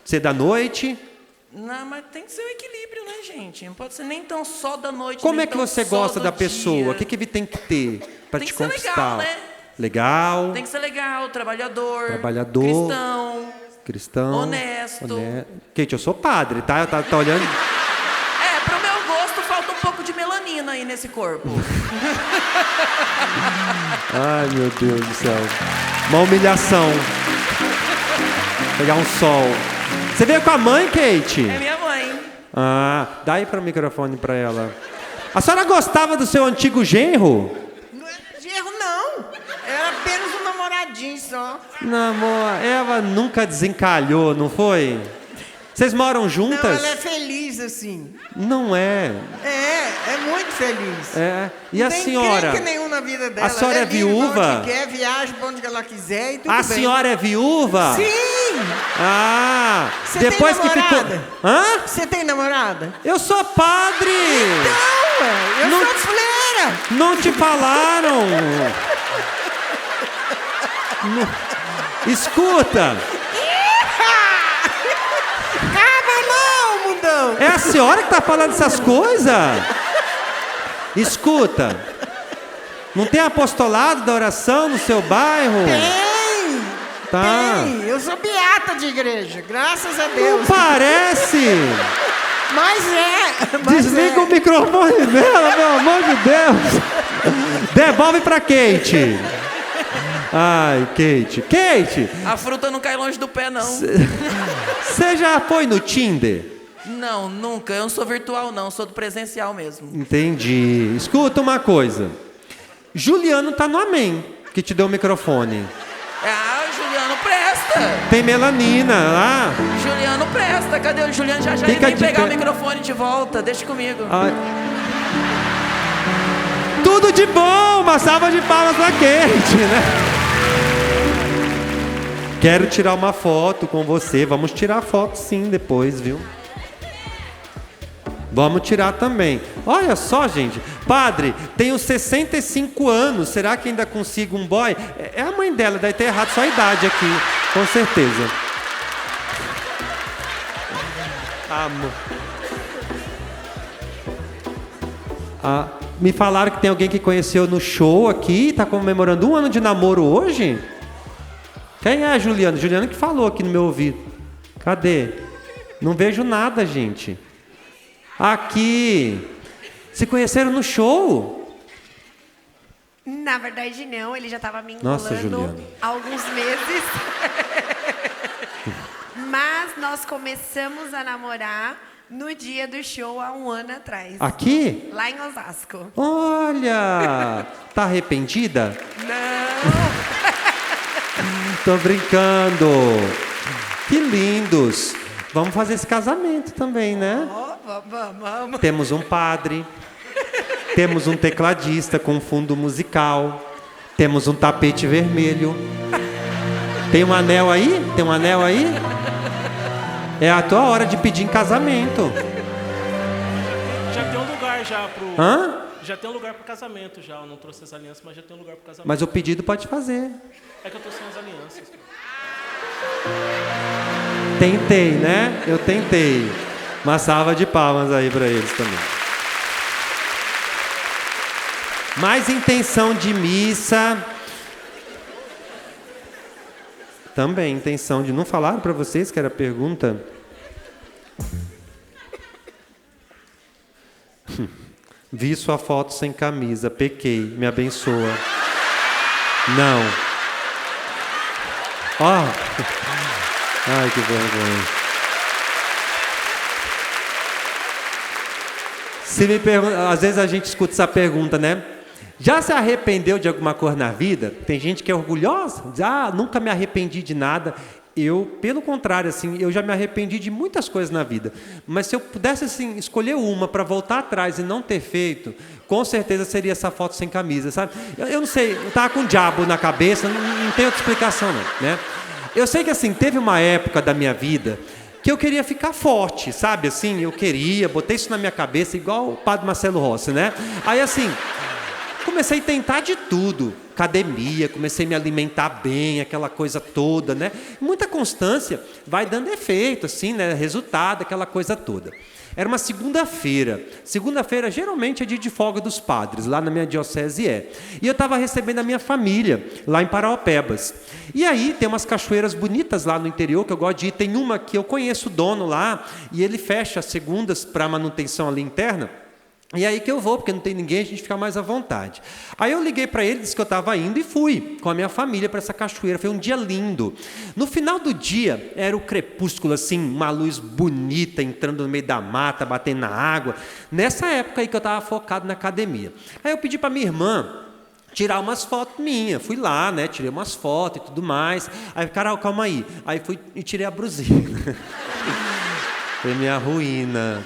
Ser da noite? Não, mas tem que ser o equilíbrio, né, gente? Não pode ser nem tão só da noite. Como nem é que tão você só gosta do da pessoa? dia. O que ele tem que ter para Tem te que ser conquistar? legal, né? Legal. Tem que ser legal, trabalhador. Trabalhador. Cristão. Honesto. Kate, eu sou padre, tá? Tá olhando? Pro meu gosto, falta um pouco de melanina aí nesse corpo. Ai, meu Deus do céu. Uma humilhação. Pegar um sol. Você veio com a mãe, Kate? É minha mãe. Ah, dá aí para o microfone para ela. A senhora gostava do seu antigo genro? Não era genro, não. Era apenas um namoradinho só. Não, amor, ela nunca desencalhou, não foi? Vocês moram Não, juntas? ela é feliz assim. Não é. É muito feliz. É. E Não a tem senhora? encrenca nenhuma na vida dela. A senhora Ela é livre pra viúva? onde quer, viaja pra onde ela quiser e tudo A bem. senhora é viúva? Sim! Ah, Você depois tem que ficou. namorada? Hã? Você tem namorada? Eu sou padre! Não, eu Não- sou fuleira! Não te falaram! Escuta! Acaba não, mundão! É a senhora que tá falando essas coisas? Escuta! Não tem apostolado da oração no seu bairro? Tem! Tá. Tem! Eu sou beata de igreja, graças a Deus. Não parece! Mas é! Mas Desliga é. o microfone dela, pelo amor de Deus! Devolve pra Kate! Ai, Kate. Kate! A fruta não cai longe do pé, não. Você já foi no Tinder? Não, nunca. Eu não sou virtual, não. Sou do presencial mesmo. Entendi. Escuta uma coisa. Juliano tá no Amém, que te deu o microfone. Ah, o Juliano presta. Tem melanina lá. Juliano presta. Cadê o Juliano? Já ele Fica vem de pegar pé. o microfone de volta. Deixa comigo. Ai. Tudo de bom! Uma salva de palmas pra Kate, né? Quero tirar uma foto com você. Vamos tirar foto sim depois, viu? Vamos tirar também. Olha só, gente. Padre, tenho 65 anos. Será que ainda consigo um boy? É a mãe dela, deve ter errado só a idade aqui. Com certeza. Amor. Ah, me falaram que tem alguém que conheceu no show aqui. Tá comemorando 1 ano de namoro hoje? Quem é a Juliana? Juliana que falou aqui no meu ouvido. Cadê? Não vejo nada, gente. Aqui. Se conheceram no show? Na verdade, não. Ele já estava me Nossa, enrolando Juliana. há alguns meses. Mas nós começamos a namorar no dia do show há 1 ano atrás. Aqui? Lá em Osasco. Olha! Tá arrependida? Não! Tô brincando. Que lindos. Vamos fazer esse casamento também, né? Vamos. Temos um padre. Temos um tecladista com fundo musical. Temos um tapete vermelho. Tem um anel aí? Tem um anel aí? É a tua hora de pedir em casamento. Já tem um lugar já pro... Hã? Já tem um lugar pro casamento já. Eu não trouxe as alianças, mas já tem um lugar pro casamento. Mas o pedido pode fazer. É que eu tô sem as alianças. Tentei, né? Eu tentei. Uma salva de palmas aí pra eles também. Mais intenção de missa. Também intenção de... Não falaram pra vocês que era pergunta? Vi sua foto sem camisa, pequei, me abençoa. Não. Ó. Ai, que vergonha. Se me pergunta, às vezes a gente escuta essa pergunta, né? Já se arrependeu de alguma coisa na vida? Tem gente que é orgulhosa, diz, nunca me arrependi de nada. Eu, pelo contrário, assim, eu já me arrependi de muitas coisas na vida. Mas se eu pudesse assim, escolher uma para voltar atrás e não ter feito, com certeza seria essa foto sem camisa, sabe? Eu não sei, eu estava com um diabo na cabeça, não tem outra explicação não, né? Eu sei que assim, teve uma época da minha vida que eu queria ficar forte, sabe? Assim, eu queria, botei isso na minha cabeça, igual o padre Marcelo Rossi, né? Aí assim, comecei a tentar de tudo, academia, comecei a me alimentar bem, aquela coisa toda, né? Muita constância vai dando efeito, assim, né? Resultado, aquela coisa toda. Era uma segunda-feira. Segunda-feira, geralmente, é dia de folga dos padres, lá na minha diocese é. E eu estava recebendo a minha família, lá em Paraopebas. E aí, tem umas cachoeiras bonitas lá no interior, que eu gosto de ir. Tem uma que eu conheço o dono lá, e ele fecha as segundas para manutenção ali interna. E aí que eu vou, porque não tem ninguém, a gente fica mais à vontade. Aí eu liguei para ele, disse que eu estava indo e fui com a minha família para essa cachoeira. Foi um dia lindo. No final do dia, era o crepúsculo, assim, uma luz bonita entrando no meio da mata, batendo na água. Nessa época aí que eu estava focado na academia. Aí eu pedi para minha irmã tirar umas fotos minhas. Fui lá, né, tirei umas fotos e tudo mais. Aí, cara, calma aí. Aí fui e tirei a brusinha. Foi minha ruína.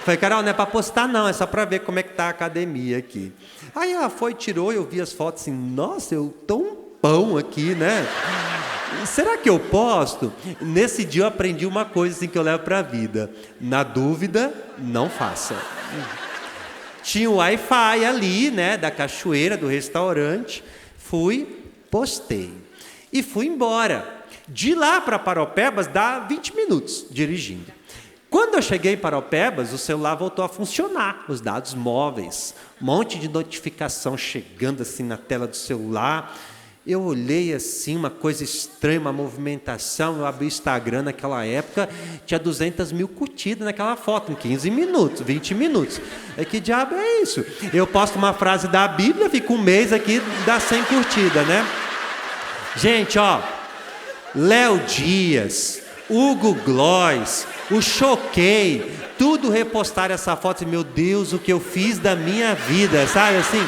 Falei, Carol, não é pra postar não, é só pra ver como é que tá a academia aqui. Aí ela foi, tirou, eu vi as fotos assim, nossa, eu tô um pão aqui, né? Será que eu posto? Nesse dia eu aprendi uma coisa assim que eu levo pra vida. Na dúvida, não faça. Tinha o Wi-Fi ali, né, da cachoeira, do restaurante. Fui, postei. E fui embora. De lá para Paropebas dá 20 minutos dirigindo. Quando eu cheguei em Paropebas, o celular voltou a funcionar, os dados móveis. Um monte de notificação chegando assim na tela do celular. Eu olhei assim, uma coisa estranha, uma movimentação. Eu abri o Instagram naquela época, tinha 200 mil curtidas naquela foto, em 15 minutos, 20 minutos. Que diabo é isso? Eu posto uma frase da Bíblia, fico um mês aqui, dá 100 curtidas, né? Gente, ó, Léo Dias, Hugo Gloss, o Choquei, tudo repostaram essa foto. Meu Deus, o que eu fiz da minha vida, sabe assim?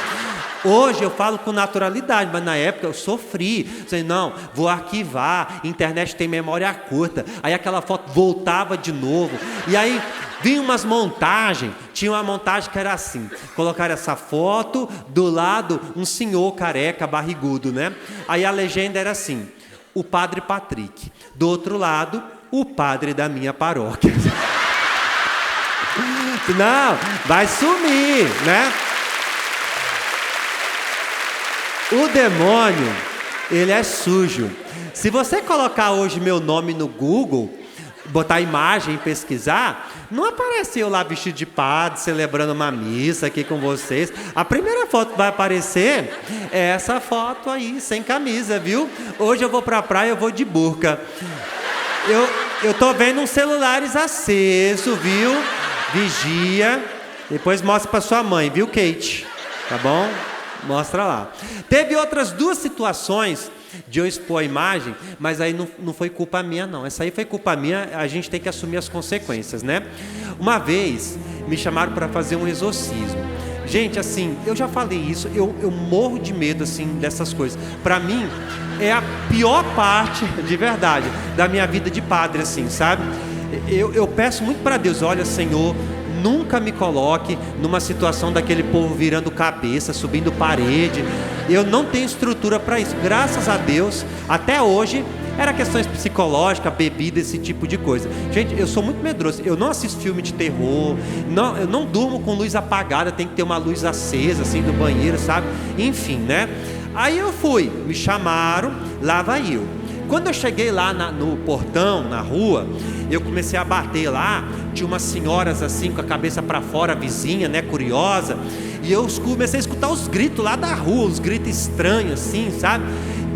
Hoje eu falo com naturalidade, mas na época eu sofri. Falei, não, vou arquivar, internet tem memória curta. Aí aquela foto voltava de novo. E aí vinha umas montagens, tinha uma montagem que era assim, colocaram essa foto, do lado um senhor careca, barrigudo, né? Aí a legenda era assim, o padre Patrick. Do outro lado, o padre da minha paróquia. Não, vai sumir, né? O demônio, ele é sujo. Se você colocar hoje meu nome no Google, botar imagem e pesquisar, não aparece eu lá vestido de padre, celebrando uma missa aqui com vocês. A primeira foto que vai aparecer é essa foto aí, sem camisa, viu? Hoje eu vou pra praia, eu vou de burca. Eu tô vendo uns celulares acesos, viu? Vigia. Depois mostra pra sua mãe, viu, Kate? Tá bom? Mostra lá. Teve outras duas situações de eu expor a imagem, mas aí não foi culpa minha, não. Essa aí foi culpa minha, a gente tem que assumir as consequências, né? Uma vez, me chamaram para fazer um exorcismo. Gente, assim, eu já falei isso, eu morro de medo, assim, dessas coisas. Para mim, é a pior parte, de verdade, da minha vida de padre, assim, sabe? Eu peço muito para Deus, olha, Senhor, nunca me coloque numa situação daquele povo virando cabeça, subindo parede. Eu não tenho estrutura para isso. Graças a Deus, até hoje, era questões psicológicas, bebida, esse tipo de coisa. Gente, eu sou muito medroso. Eu não assisto filme de terror. Eu não durmo com luz apagada. Tem que ter uma luz acesa, assim, do banheiro, sabe? Enfim, né? Aí eu fui. Me chamaram. Lá vai eu. Quando eu cheguei lá no portão, na rua, eu comecei a bater lá, tinha umas senhoras assim, com a cabeça para fora, vizinha, né, curiosa, e eu comecei a escutar os gritos lá da rua, os gritos estranhos assim, sabe?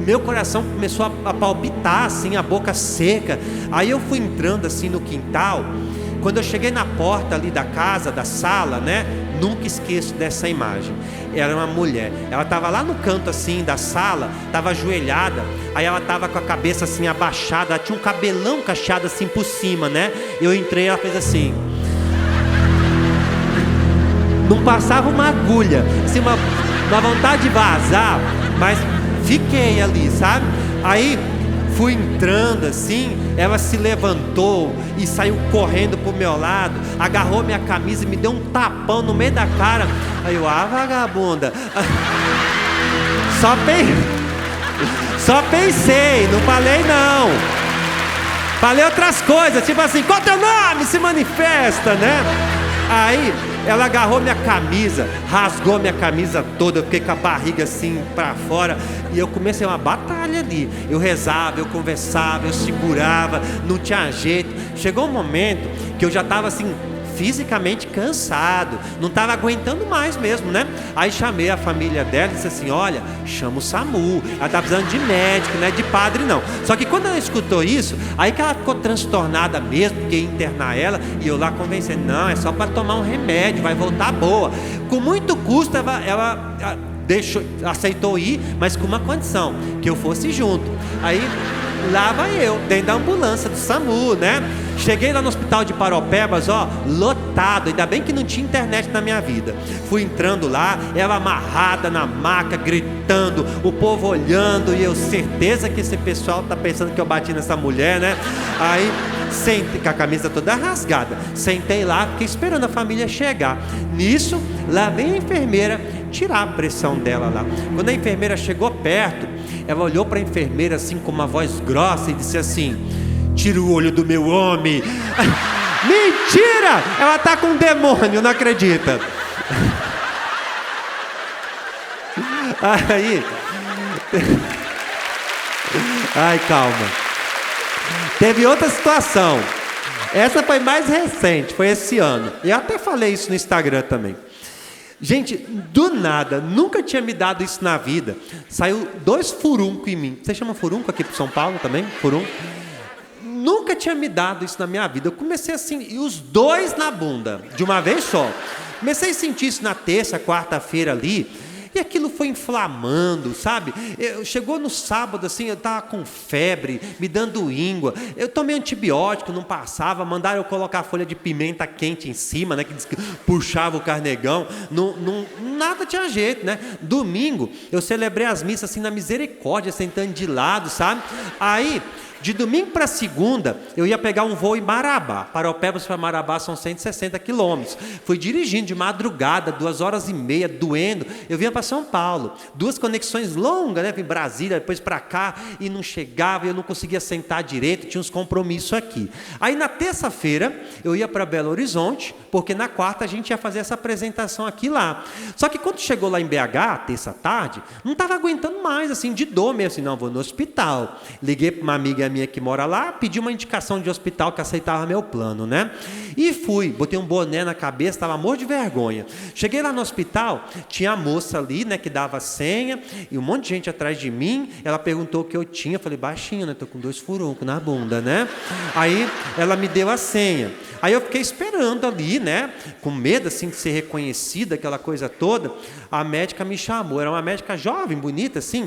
Meu coração começou a palpitar assim, a boca seca. Aí eu fui entrando assim no quintal. Quando eu cheguei na porta ali da casa, da sala, né, nunca esqueço dessa imagem. Era uma mulher, ela estava lá no canto assim da sala, estava ajoelhada, aí ela estava com a cabeça assim abaixada, ela tinha um cabelão cacheado assim por cima, né? Eu entrei, ela fez assim, não passava uma agulha, assim, uma vontade de vazar, mas fiquei ali, sabe? Aí fui entrando assim, ela se levantou e saiu correndo pro meu lado, agarrou minha camisa e me deu um tapão no meio da cara. Aí eu, vagabunda. Só pensei, não falei não. Falei outras coisas, tipo assim, qual é o teu nome? Se manifesta, né? Aí ela agarrou minha camisa, rasgou minha camisa toda, eu fiquei com a barriga assim pra fora, e eu comecei uma batalha ali. Eu rezava, eu conversava, eu segurava, não tinha jeito. Chegou um momento que eu já estava assim, fisicamente cansado, não estava aguentando mais mesmo, né? Aí chamei a família dela e disse assim, olha, chama o SAMU, ela está precisando de médico, não é de padre não. Só que quando ela escutou isso, aí que ela ficou transtornada mesmo, porque ia internar ela, e eu lá convencendo, não, é só para tomar um remédio, vai voltar boa. Com muito custo ela aceitou ir, mas com uma condição, que eu fosse junto. Aí lá vai eu, dentro da ambulância do SAMU, né? Cheguei lá no hospital de Paropebas, ó, lotado, ainda bem que não tinha internet na minha vida. Fui entrando lá, ela amarrada na maca, gritando, o povo olhando, e eu, certeza que esse pessoal tá pensando que eu bati nessa mulher, né? Aí Sentei com a camisa toda rasgada. Sentei lá, fiquei esperando a família chegar. Nisso, lá vem a enfermeira tirar a pressão dela lá. Quando a enfermeira chegou perto, ela olhou para a enfermeira assim com uma voz grossa e disse assim: tira o olho do meu homem. Mentira! Ela tá com um demônio, não acredita. Aí... Ai, calma. Teve outra situação. Essa foi mais recente, foi esse ano. Eu até falei isso no Instagram também. Gente, do nada, nunca tinha me dado isso na vida. Saiu 2 furuncos em mim. Você chama furunco aqui pro São Paulo também? Furunco? Nunca tinha me dado isso na minha vida. Eu comecei assim, e os 2 na bunda, de uma vez só. Comecei a sentir isso na terça, quarta-feira ali. E aquilo foi inflamando, sabe? Chegou no sábado, assim, eu estava com febre, me dando íngua. Eu tomei antibiótico, não passava. Mandaram eu colocar folha de pimenta quente em cima, né? Que diz que puxava o carnegão. Nada tinha jeito, né? Domingo, eu celebrei as missas, assim, na misericórdia, sentando de lado, sabe? Aí... de domingo para segunda, eu ia pegar um voo em Marabá. Paropebas para Marabá são 160 quilômetros. Fui dirigindo de madrugada, 2h30, doendo. Eu vinha para São Paulo. 2 conexões longas, né? Vim Brasília, depois para cá, e não chegava, eu não conseguia sentar direito, tinha uns compromissos aqui. Aí na terça-feira, eu ia para Belo Horizonte, porque na quarta a gente ia fazer essa apresentação aqui lá. Só que quando chegou lá em BH, terça tarde, não estava aguentando mais, assim, de dor mesmo. Assim, não, vou no hospital. Liguei para uma amiga minha que mora lá, pedi uma indicação de hospital que aceitava meu plano, né? E fui, botei um boné na cabeça, estava morto de vergonha. Cheguei lá no hospital, tinha a moça ali, né, que dava a senha, e um monte de gente atrás de mim. Ela perguntou o que eu tinha, eu falei, baixinho, né? Tô com 2 furuncos na bunda, né? Aí ela me deu a senha. Aí eu fiquei esperando ali, né? Com medo, assim, de ser reconhecida, aquela coisa toda. A médica me chamou, era uma médica jovem, bonita, assim.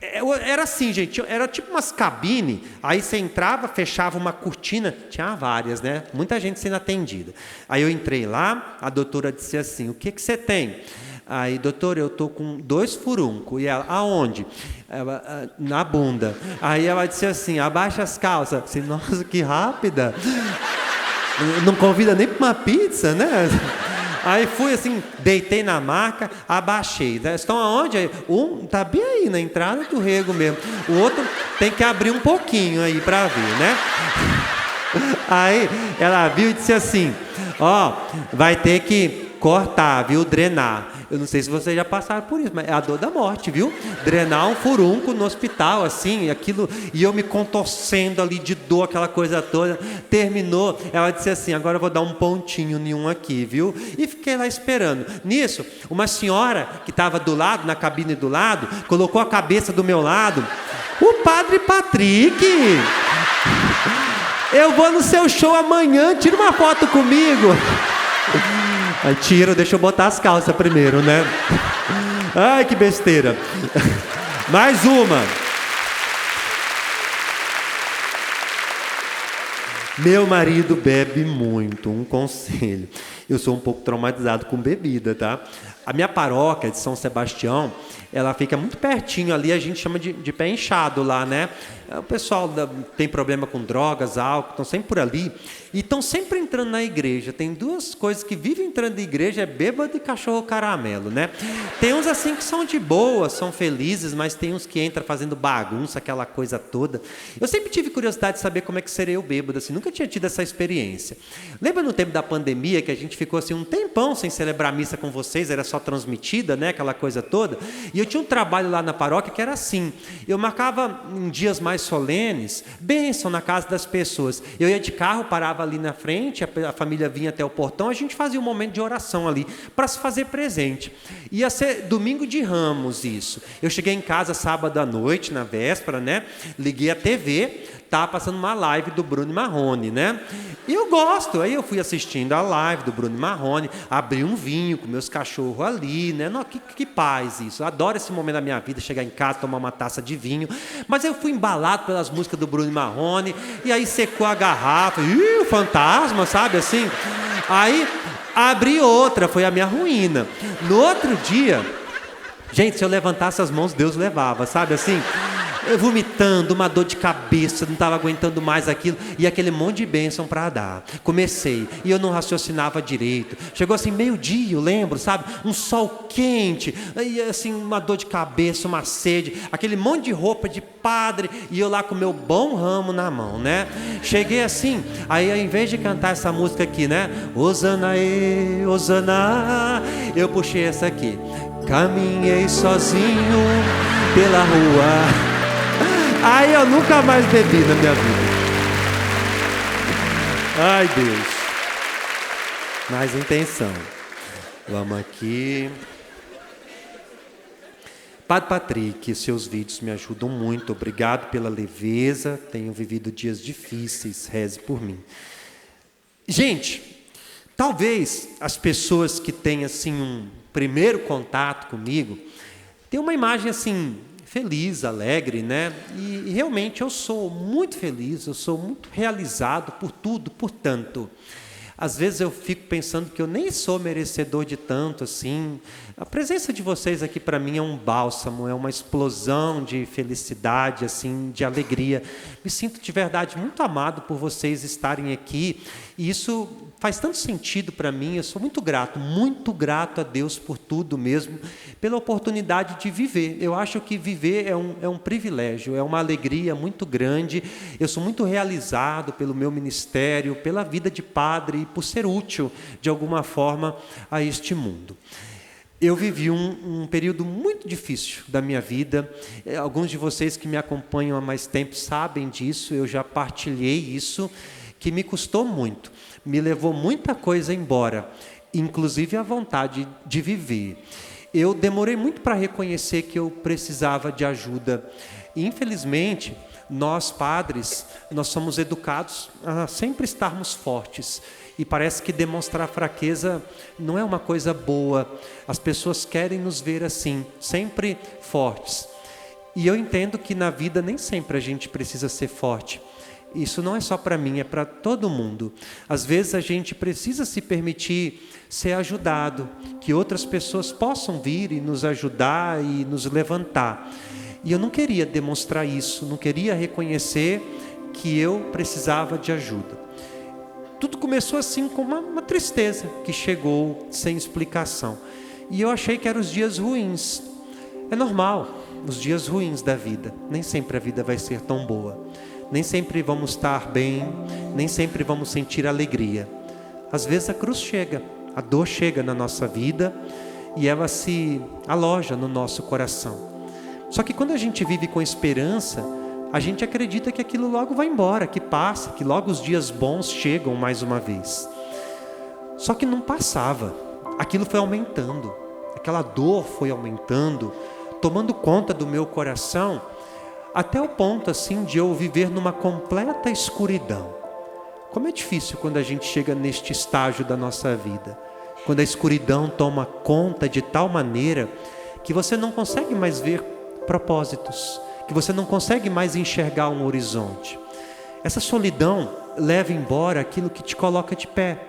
Era assim, gente, era tipo umas cabines, aí você entrava, fechava uma cortina, tinha várias, né? Muita gente sendo atendida. Aí eu entrei lá, a doutora disse assim, o que você tem? Aí, doutora, eu estou com 2 furuncos. E ela, aonde? Ela, na bunda. Aí ela disse assim, abaixa as calças. Assim, nossa, que rápida. Não convida nem para uma pizza, né? Aí fui assim, deitei na maca, abaixei. Estão aonde? Aí, um tá bem aí na entrada do rego mesmo. O outro tem que abrir um pouquinho aí para ver, né? Aí ela viu e disse assim, ó, vai ter que cortar, viu? Drenar. Eu não sei se vocês já passaram por isso, mas é a dor da morte, viu? Drenar um furunco no hospital, assim, aquilo, e eu me contorcendo ali de dor, aquela coisa toda. Terminou, ela disse assim, agora eu vou dar um pontinho em um aqui, viu? E fiquei lá esperando. Nisso, uma senhora que estava do lado, na cabine do lado, colocou a cabeça do meu lado. O Padre Patrick! Eu vou no seu show amanhã, tira uma foto comigo. Aí tira, deixa eu botar as calças primeiro, né? Ai, que besteira. Mais uma. Meu marido bebe muito, um conselho. Eu sou um pouco traumatizado com bebida, tá? A minha paróquia de São Sebastião, ela fica muito pertinho ali, a gente chama de pé inchado lá, né? O pessoal tem problema com drogas, álcool, estão sempre por ali. E estão sempre entrando na igreja. Tem 2 coisas que vivem entrando na igreja, é bêbado e cachorro caramelo, né? Tem uns assim que são de boa, são felizes, mas tem uns que entram fazendo bagunça, aquela coisa toda. Eu sempre tive curiosidade de saber como é que seria eu bêbado, assim, nunca tinha tido essa experiência. Lembra no tempo da pandemia, que a gente ficou assim um tempão sem celebrar a missa com vocês, era só transmitida, né? Aquela coisa toda. E eu tinha um trabalho lá na paróquia que era assim, eu marcava em dias mais solenes, bênção na casa das pessoas. Eu ia de carro, parava ali na frente, a família vinha até o portão, a gente fazia um momento de oração ali, para se fazer presente. Ia ser domingo de Ramos isso. Eu cheguei em casa sábado à noite, na véspera, né? Liguei a TV, estava passando uma live do Bruno Marrone, né? E eu gosto, aí eu fui assistindo a live do Bruno Marrone, abri um vinho com meus cachorros ali, né? Não, que paz isso, eu adoro esse momento da minha vida, chegar em casa, tomar uma taça de vinho, mas eu fui embalado pelas músicas do Bruno Marrone, e aí secou a garrafa, o fantasma, sabe assim? Aí abri outra, foi a minha ruína. No outro dia, gente, se eu levantasse as mãos, Deus levava, sabe assim? vomitando, uma dor de cabeça, não estava aguentando mais aquilo, e aquele monte de bênção para dar. Comecei, e eu não raciocinava direito. Chegou assim, meio-dia, eu lembro, sabe? Um sol quente, e assim, uma dor de cabeça, uma sede, aquele monte de roupa de padre, e eu lá com o meu bom ramo na mão, né? Cheguei assim, aí ao invés de cantar essa música aqui, né? Hosana, Hosana, eu puxei essa aqui. Caminhei sozinho pela rua. Aí eu nunca mais bebi na minha vida. Ai, Deus. Mais intenção. Vamos aqui. Padre Patrick, seus vídeos me ajudam muito. Obrigado pela leveza. Tenho vivido dias difíceis. Reze por mim. Gente, talvez as pessoas que têm assim um primeiro contato comigo tenham uma imagem assim feliz, alegre, né? E realmente eu sou muito feliz, eu sou muito realizado por tudo, portanto. Às vezes eu fico pensando que eu nem sou merecedor de tanto assim. A presença de vocês aqui para mim é um bálsamo, é uma explosão de felicidade, assim, de alegria. Me sinto de verdade muito amado por vocês estarem aqui. E isso faz tanto sentido para mim. Eu sou muito grato a Deus por tudo mesmo, pela oportunidade de viver. Eu acho que viver é um privilégio, é uma alegria muito grande. Eu sou muito realizado pelo meu ministério, pela vida de padre, por ser útil, de alguma forma, a este mundo. Eu vivi um período muito difícil da minha vida. Alguns de vocês que me acompanham há mais tempo sabem disso, eu já partilhei isso, que me custou muito, me levou muita coisa embora, inclusive a vontade de viver. Eu demorei muito para reconhecer que eu precisava de ajuda. E, infelizmente, nós padres, nós somos educados a sempre estarmos fortes. E parece que demonstrar fraqueza não é uma coisa boa. As pessoas querem nos ver assim, sempre fortes. E eu entendo que na vida nem sempre a gente precisa ser forte. Isso não é só para mim, é para todo mundo. Às vezes a gente precisa se permitir ser ajudado, que outras pessoas possam vir e nos ajudar e nos levantar. E eu não queria demonstrar isso, não queria reconhecer que eu precisava de ajuda. Tudo começou assim com uma tristeza que chegou sem explicação. E eu achei que eram os dias ruins. É normal, os dias ruins da vida. Nem sempre a vida vai ser tão boa. Nem sempre vamos estar bem, nem sempre vamos sentir alegria. Às vezes a cruz chega, a dor chega na nossa vida e ela se aloja no nosso coração. Só que quando a gente vive com esperança, a gente acredita que aquilo logo vai embora, que passa, que logo os dias bons chegam mais uma vez. Só que não passava, aquilo foi aumentando, aquela dor foi aumentando, tomando conta do meu coração, até o ponto assim de eu viver numa completa escuridão. Como é difícil quando a gente chega neste estágio da nossa vida, quando a escuridão toma conta de tal maneira que você não consegue mais ver propósitos, que você não consegue mais enxergar um horizonte. Essa solidão leva embora aquilo que te coloca de pé,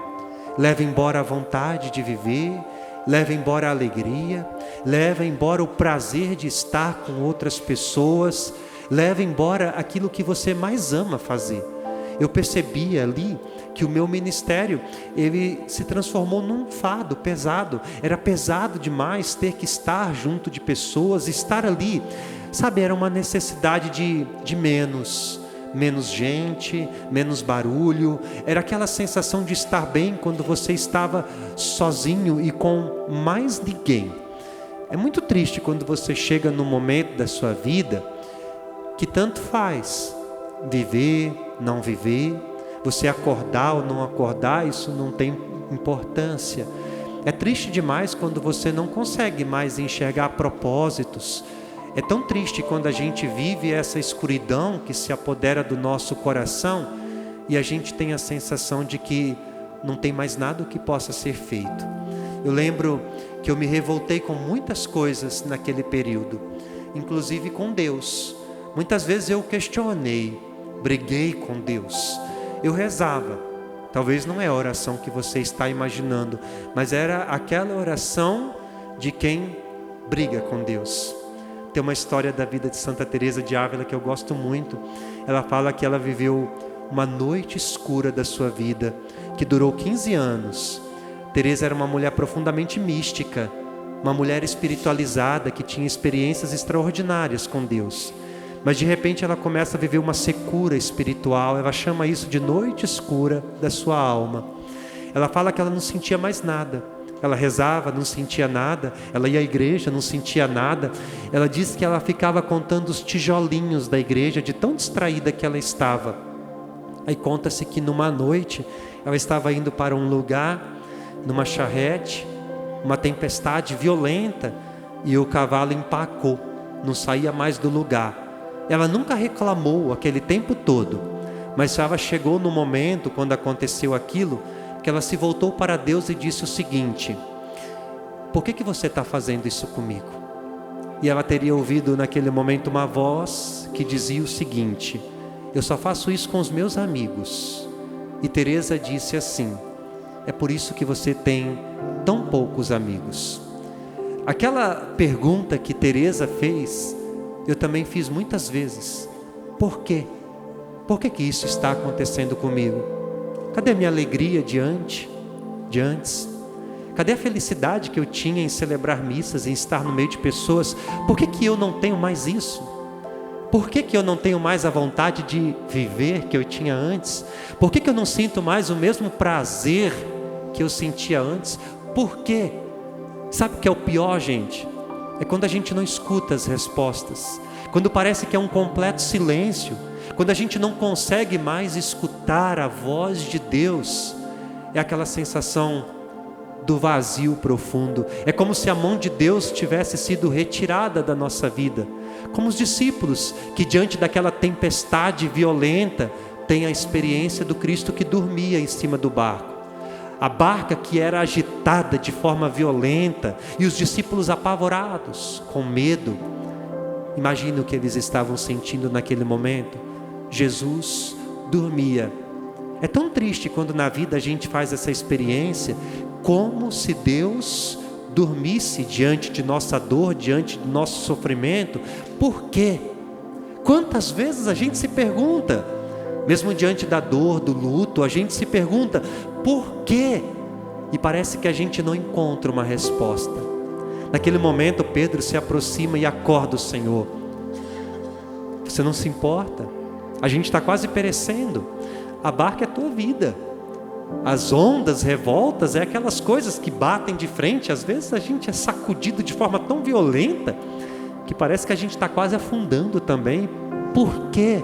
leva embora a vontade de viver, leva embora a alegria, leva embora o prazer de estar com outras pessoas, leva embora aquilo que você mais ama fazer. Eu percebi ali que o meu ministério, ele se transformou num fardo pesado. Era pesado demais ter que estar junto de pessoas, estar ali. Sabe, era uma necessidade de menos gente, menos barulho. Era aquela sensação de estar bem quando você estava sozinho e com mais ninguém. É muito triste quando você chega num momento da sua vida que tanto faz viver, não viver, você acordar ou não acordar, isso não tem importância. É triste demais quando você não consegue mais enxergar propósitos. É tão triste quando a gente vive essa escuridão que se apodera do nosso coração e a gente tem a sensação de que não tem mais nada que possa ser feito. Eu lembro que eu me revoltei com muitas coisas naquele período, inclusive com Deus. Muitas vezes eu questionei, briguei com Deus. Eu rezava, talvez não é a oração que você está imaginando, mas era aquela oração de quem briga com Deus. Tem uma história da vida de Santa Teresa de Ávila que eu gosto muito. Ela fala que ela viveu uma noite escura da sua vida, que durou 15 anos. Teresa era uma mulher profundamente mística, uma mulher espiritualizada que tinha experiências extraordinárias com Deus. Mas de repente ela começa a viver uma secura espiritual. Ela chama isso de noite escura da sua alma. Ela fala que ela não sentia mais nada. Ela rezava, não sentia nada. Ela ia à igreja, não sentia nada. Ela diz que ela ficava contando os tijolinhos da igreja, de tão distraída que ela estava. Aí conta-se que numa noite ela estava indo para um lugar, numa charrete, uma tempestade violenta, e o cavalo empacou, não saía mais do lugar. Ela nunca reclamou aquele tempo todo, mas ela chegou no momento, quando aconteceu aquilo, que ela se voltou para Deus e disse o seguinte: por que você está fazendo isso comigo? E ela teria ouvido naquele momento uma voz que dizia o seguinte: eu só faço isso com os meus amigos. E Teresa disse assim: é por isso que você tem tão poucos amigos. Aquela pergunta que Teresa fez, eu também fiz muitas vezes. Por quê? Por que isso está acontecendo comigo? Cadê a minha alegria de antes? Cadê a felicidade que eu tinha em celebrar missas, em estar no meio de pessoas? Por que eu não tenho mais isso? Por que eu não tenho mais a vontade de viver que eu tinha antes? Por que eu não sinto mais o mesmo prazer que eu sentia antes? Por quê? Sabe o que é o pior, gente? É quando a gente não escuta as respostas, quando parece que é um completo silêncio, quando a gente não consegue mais escutar a voz de Deus. É aquela sensação do vazio profundo. É como se a mão de Deus tivesse sido retirada da nossa vida, como os discípulos que diante daquela tempestade violenta têm a experiência do Cristo que dormia em cima do barco. A barca que era agitada de forma violenta e os discípulos apavorados, com medo. Imagina o que eles estavam sentindo naquele momento. Jesus dormia. É tão triste quando na vida a gente faz essa experiência, como se Deus dormisse diante de nossa dor, diante do nosso sofrimento. Por quê? Quantas vezes a gente se pergunta, mesmo diante da dor, do luto, a gente se pergunta, por quê? E parece que a gente não encontra uma resposta. Naquele momento Pedro se aproxima e acorda o Senhor. Você não se importa? A gente está quase perecendo. A barca é a tua vida. As ondas revoltas é aquelas coisas que batem de frente. Às vezes a gente é sacudido de forma tão violenta que parece que a gente está quase afundando também. Por quê?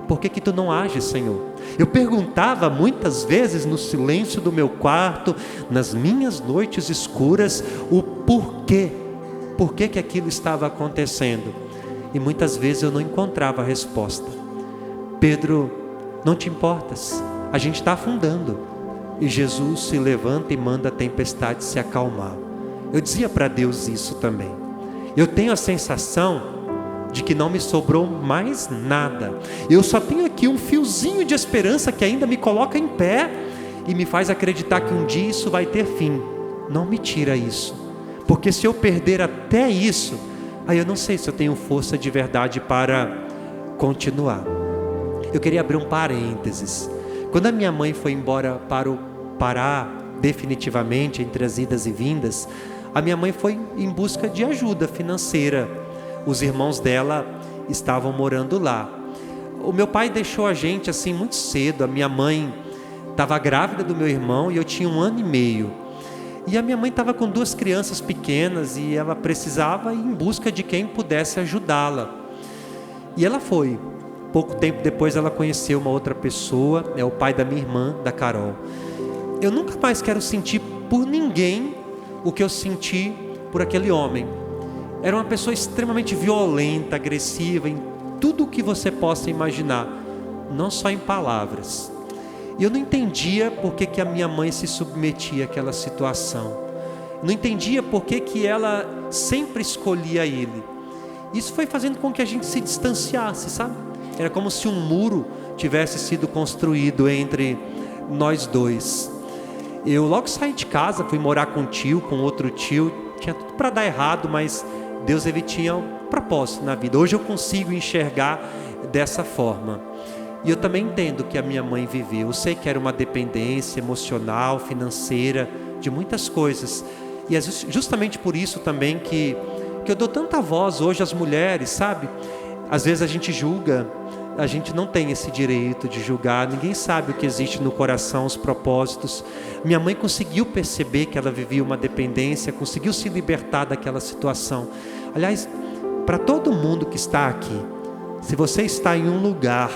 Por que tu não ages, Senhor? Eu perguntava muitas vezes no silêncio do meu quarto, nas minhas noites escuras, o porquê. Por que aquilo estava acontecendo? E muitas vezes eu não encontrava a resposta. Pedro, não te importas, a gente está afundando. E Jesus se levanta e manda a tempestade se acalmar. Eu dizia para Deus isso também. Eu tenho a sensação de que não me sobrou mais nada. Eu só tenho aqui um fiozinho de esperança que ainda me coloca em pé e me faz acreditar que um dia isso vai ter fim. Não me tira isso, porque se eu perder até isso, aí eu não sei se eu tenho força de verdade para continuar. Eu queria abrir um parênteses. Quando a minha mãe foi embora para o Pará, definitivamente, entre as idas e vindas, a minha mãe foi em busca de ajuda financeira. Os irmãos dela estavam morando lá. O meu pai deixou a gente assim muito cedo. A minha mãe estava grávida do meu irmão e eu tinha 1 ano e meio. E a minha mãe estava com 2 crianças pequenas e ela precisava ir em busca de quem pudesse ajudá-la. E ela foi. Pouco tempo depois ela conheceu uma outra pessoa, é o pai da minha irmã, da Carol. Eu nunca mais quero sentir por ninguém o que eu senti por aquele homem. Era uma pessoa extremamente violenta, agressiva, em tudo o que você possa imaginar, não só em palavras. E eu não entendia por que a minha mãe se submetia àquela situação. Não entendia por que ela sempre escolhia ele. Isso foi fazendo com que a gente se distanciasse, sabe? Era como se um muro tivesse sido construído entre nós dois. Eu logo saí de casa, fui morar com um tio, com outro tio. Tinha tudo para dar errado, mas Deus ele tinha um propósito na vida. Hoje eu consigo enxergar dessa forma. E eu também entendo que a minha mãe viveu. Eu sei que era uma dependência emocional, financeira, de muitas coisas. E é justamente por isso também que eu dou tanta voz hoje às mulheres, sabe? Às vezes a gente julga, a gente não tem esse direito de julgar, ninguém sabe o que existe no coração, os propósitos. Minha mãe conseguiu perceber que ela vivia uma dependência, conseguiu se libertar daquela situação. Aliás, para todo mundo que está aqui, se você está em um lugar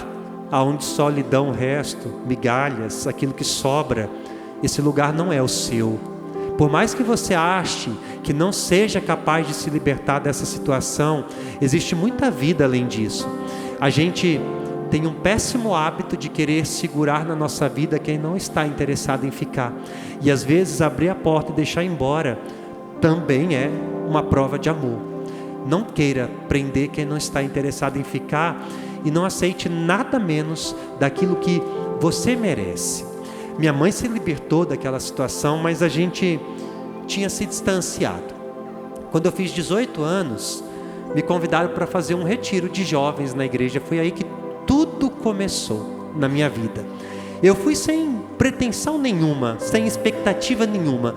onde só lhe dão o resto, migalhas, aquilo que sobra, esse lugar não é o seu. Por mais que você ache que não seja capaz de se libertar dessa situação, existe muita vida além disso. A gente tem um péssimo hábito de querer segurar na nossa vida quem não está interessado em ficar. E às vezes abrir a porta e deixar embora também é uma prova de amor. Não queira prender quem não está interessado em ficar e não aceite nada menos daquilo que você merece. Minha mãe se libertou daquela situação, mas a gente tinha se distanciado. Quando eu fiz 18 anos, me convidaram para fazer um retiro de jovens na igreja. Foi aí que tudo começou na minha vida. Eu fui sem pretensão nenhuma, sem expectativa nenhuma,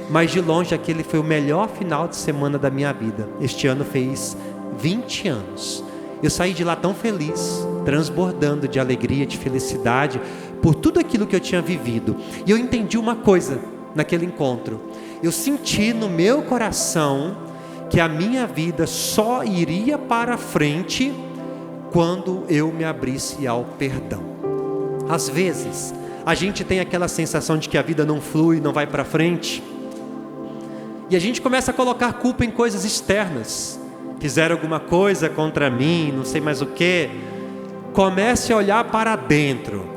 mas de longe aquele foi o melhor final de semana da minha vida. Este ano fez 20 anos. Eu saí de lá tão feliz, transbordando de alegria, de felicidade, por tudo aquilo que eu tinha vivido. E eu entendi uma coisa naquele encontro. Eu senti no meu coração que a minha vida só iria para frente quando eu me abrisse ao perdão. Às vezes, a gente tem aquela sensação de que a vida não flui, não vai para frente. E a gente começa a colocar culpa em coisas externas. Fizeram alguma coisa contra mim, não sei mais o que. Comece a olhar para dentro.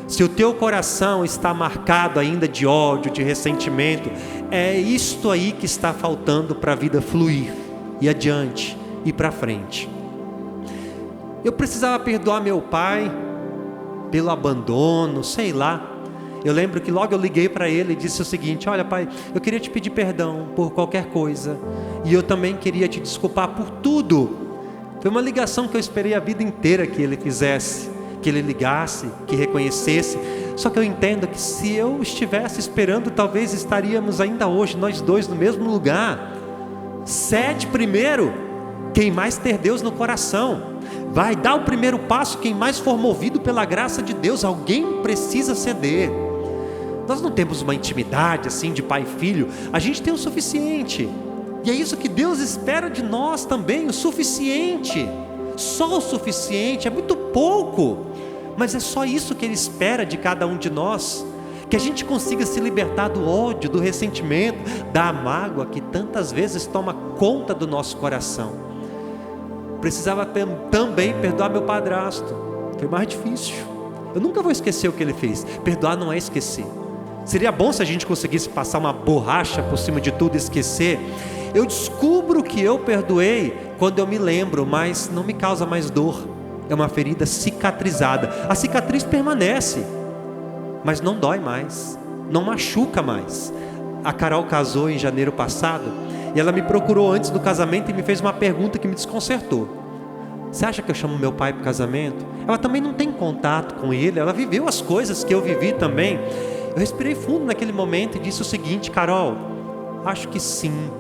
Se o teu coração está marcado ainda de ódio, de ressentimento, é isto aí que está faltando para a vida fluir, e adiante, e para frente. Eu precisava perdoar meu pai pelo abandono, sei lá. Eu lembro que logo eu liguei para ele e disse o seguinte: olha pai, eu queria te pedir perdão por qualquer coisa, e eu também queria te desculpar por tudo. Foi uma ligação que eu esperei a vida inteira que ele fizesse, que ele ligasse, que reconhecesse. Só que eu entendo que se eu estivesse esperando, talvez estaríamos ainda hoje nós dois no mesmo lugar. Cede primeiro quem mais ter Deus no coração. Vai dar o primeiro passo quem mais for movido pela graça de Deus. Alguém precisa ceder. Nós não temos uma intimidade assim de pai e filho. A gente tem o suficiente. E é isso que Deus espera de nós também, o suficiente. Só o suficiente, é muito pouco, mas é só isso que Ele espera de cada um de nós. Que a gente consiga se libertar do ódio, do ressentimento, da mágoa que tantas vezes toma conta do nosso coração. Precisava também perdoar meu padrasto. Foi mais difícil. Eu nunca vou esquecer o que ele fez. Perdoar não é esquecer. Seria bom se a gente conseguisse passar uma borracha por cima de tudo e esquecer. Eu descubro que eu perdoei quando eu me lembro, mas não me causa mais dor. É uma ferida cicatrizada. A cicatriz permanece, mas não dói mais, não machuca mais. A Carol casou em janeiro passado e ela me procurou antes do casamento e me fez uma pergunta que me desconcertou. Você acha que eu chamo meu pai para o casamento? Ela também não tem contato com ele, ela viveu as coisas que eu vivi também. Eu respirei fundo naquele momento e disse o seguinte: Carol, acho que sim.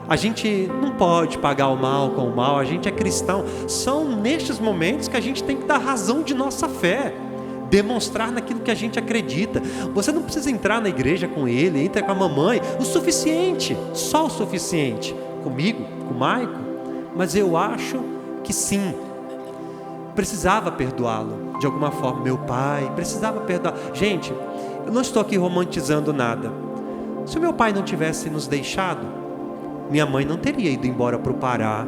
A gente não pode pagar o mal com o mal, a gente é cristão. São nestes momentos que a gente tem que dar razão de nossa fé, demonstrar naquilo que a gente acredita. Você não precisa entrar na igreja com ele, entra com a mamãe, o suficiente, só o suficiente. Comigo, com o Maico, mas eu acho que sim. Precisava perdoá-lo de alguma forma, meu pai, precisava perdoar. Gente, eu não estou aqui romantizando nada. Se o meu pai não tivesse nos deixado, minha mãe não teria ido embora para o Pará.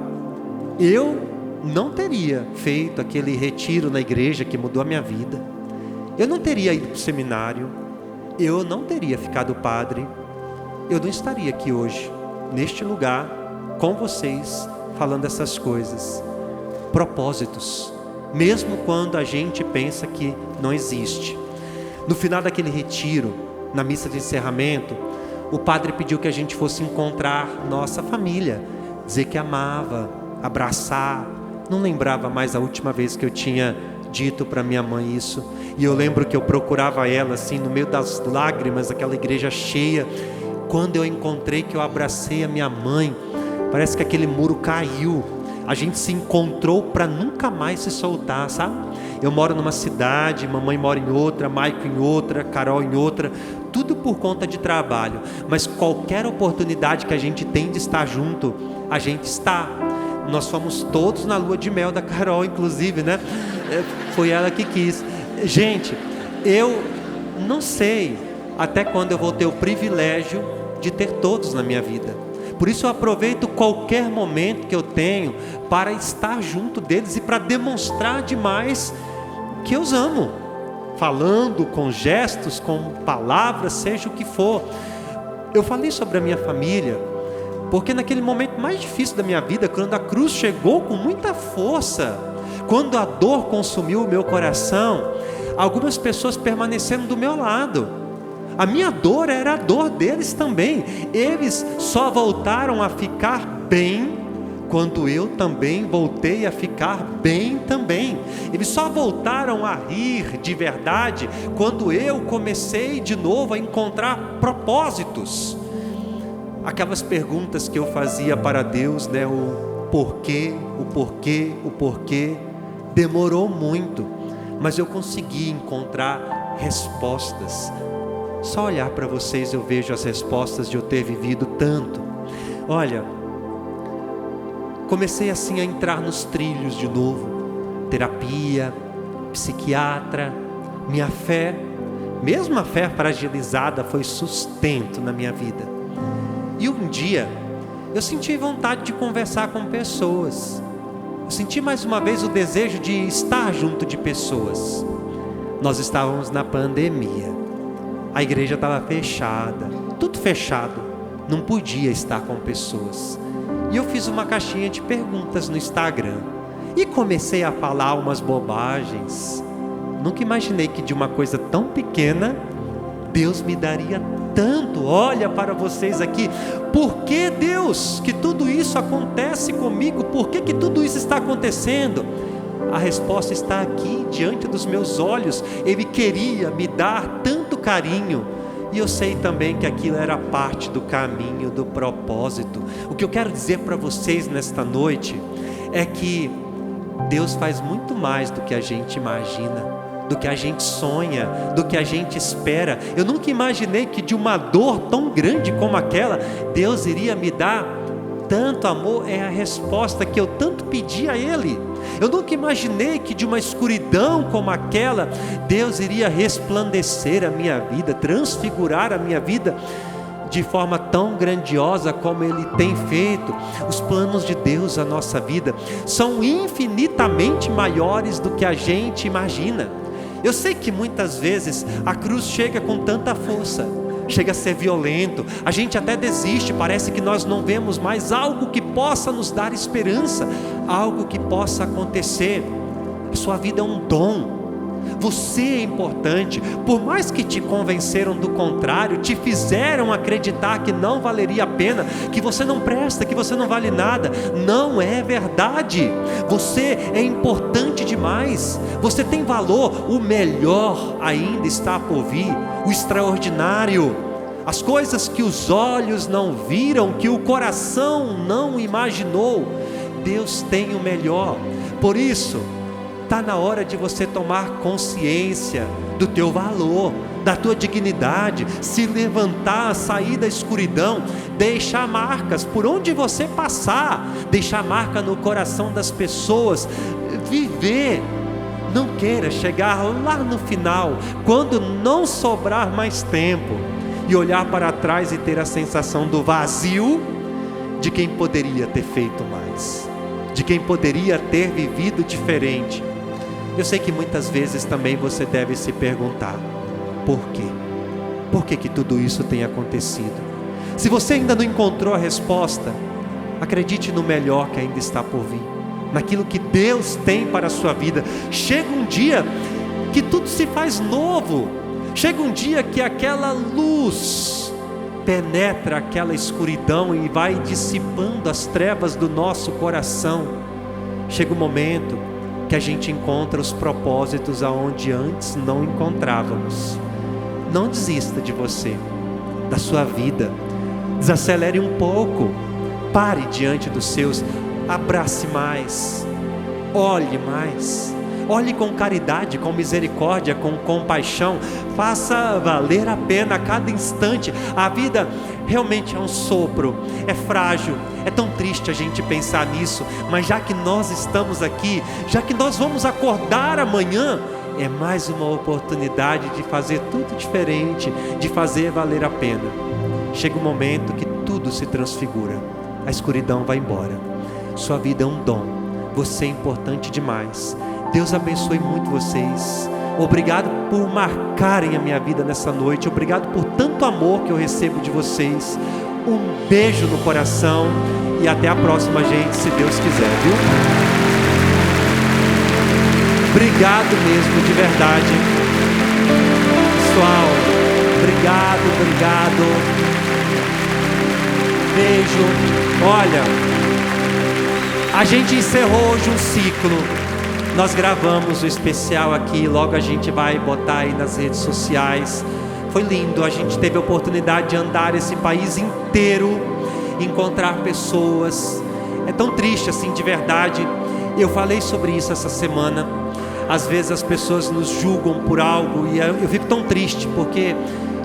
Eu não teria feito aquele retiro na igreja que mudou a minha vida. Eu não teria ido para o seminário. Eu não teria ficado padre. Eu não estaria aqui hoje, neste lugar, com vocês, falando essas coisas. Propósitos, mesmo quando a gente pensa que não existe. No final daquele retiro, na missa de encerramento, o padre pediu que a gente fosse encontrar nossa família, dizer que amava, abraçar. Não lembrava mais a última vez que eu tinha dito para minha mãe isso. E eu lembro que eu procurava ela assim no meio das lágrimas, aquela igreja cheia. Quando eu encontrei, que eu abracei a minha mãe, parece que aquele muro caiu. A gente se encontrou para nunca mais se soltar, sabe? Eu moro numa cidade, mamãe mora em outra, Maico em outra, Carol em outra, tudo por conta de trabalho. Mas qualquer oportunidade que a gente tem de estar junto, a gente está. Nós fomos todos na lua de mel da Carol, inclusive, né? Foi ela que quis. Gente, eu não sei até quando eu vou ter o privilégio de ter todos na minha vida. Por isso eu aproveito qualquer momento que eu tenho para estar junto deles e para demonstrar demais que eu os amo. Falando, com gestos, com palavras, seja o que for. Eu falei sobre a minha família, porque naquele momento mais difícil da minha vida, quando a cruz chegou com muita força, quando a dor consumiu o meu coração, algumas pessoas permaneceram do meu lado. A minha dor era a dor deles também. Eles só voltaram a ficar bem quando eu também voltei a ficar bem também. Eles só voltaram a rir de verdade quando eu comecei de novo a encontrar propósitos. Aquelas perguntas que eu fazia para Deus, né? O porquê, demorou muito, mas eu consegui encontrar respostas. Só olhar para vocês eu vejo as respostas de eu ter vivido tanto. Olha, comecei assim a entrar nos trilhos de novo. Terapia, psiquiatra, minha fé, mesmo a fé fragilizada, foi sustento na minha vida. E um dia, eu senti vontade de conversar com pessoas. Eu senti mais uma vez o desejo de estar junto de pessoas. Nós estávamos na pandemia. A igreja estava fechada, tudo fechado, não podia estar com pessoas. E eu fiz uma caixinha de perguntas no Instagram e comecei a falar umas bobagens. Nunca imaginei que de uma coisa tão pequena, Deus me daria tanto. Olha para vocês aqui, por que Deus, que tudo isso acontece comigo? Por que tudo isso está acontecendo? A resposta está aqui, diante dos meus olhos. Ele queria me dar tanto carinho, e eu sei também que aquilo era parte do caminho, do propósito. O que eu quero dizer para vocês nesta noite, é que Deus faz muito mais do que a gente imagina, do que a gente sonha, do que a gente espera. Eu nunca imaginei que de uma dor tão grande como aquela, Deus iria me dar tanto amor. É a resposta que eu tanto pedi a Ele. Eu nunca imaginei que de uma escuridão como aquela, Deus iria resplandecer a minha vida, transfigurar a minha vida de forma tão grandiosa como Ele tem feito. Os planos de Deus à nossa vida são infinitamente maiores do que a gente imagina. Eu sei que muitas vezes a cruz chega com tanta força, chega a ser violento, a gente até desiste, parece que nós não vemos mais algo que possa nos dar esperança, algo que possa acontecer. A sua vida é um dom, você é importante. Por mais que te convenceram do contrário, te fizeram acreditar que não valeria a pena, que você não presta, que você não vale nada, não é verdade. Você é importante demais, você tem valor. O melhor ainda está por vir, o extraordinário, as coisas que os olhos não viram, que o coração não imaginou. Deus tem o melhor. Por isso, está na hora de você tomar consciência do teu valor, da tua dignidade, se levantar, sair da escuridão, deixar marcas por onde você passar, deixar marca no coração das pessoas, viver. Não queira chegar lá no final, quando não sobrar mais tempo, e olhar para trás e ter a sensação do vazio de quem poderia ter feito mais, de quem poderia ter vivido diferente. Eu sei que muitas vezes também você deve se perguntar: por quê? Por que tudo isso tem acontecido? Se você ainda não encontrou a resposta, acredite no melhor que ainda está por vir, naquilo que Deus tem para a sua vida. Chega um dia que tudo se faz novo, chega um dia que aquela luz penetra aquela escuridão e vai dissipando as trevas do nosso coração. Chega um momento que a gente encontra os propósitos aonde antes não encontrávamos. Não desista de você, da sua vida. Desacelere um pouco. Pare diante dos seus. Abrace mais. Olhe mais. Olhe com caridade, com misericórdia, com compaixão. Faça valer a pena a cada instante. A vida realmente é um sopro, é frágil, é tão triste a gente pensar nisso. Mas já que nós estamos aqui, já que nós vamos acordar amanhã, é mais uma oportunidade de fazer tudo diferente, de fazer valer a pena. Chega um momento que tudo se transfigura. A escuridão vai embora. Sua vida é um dom. Você é importante demais. Deus abençoe muito vocês. Obrigado por marcarem a minha vida nessa noite. Obrigado por tanto amor que eu recebo de vocês. Um beijo no coração. E até a próxima, gente, se Deus quiser, viu? Obrigado mesmo, de verdade. Pessoal, obrigado. Beijo. Olha, a gente encerrou hoje um ciclo. Nós gravamos o especial aqui, logo a gente vai botar aí nas redes sociais. Foi lindo, a gente teve a oportunidade de andar esse país inteiro, encontrar pessoas. É tão triste assim, de verdade. Eu falei sobre isso essa semana. Às vezes as pessoas nos julgam por algo e eu fico tão triste, porque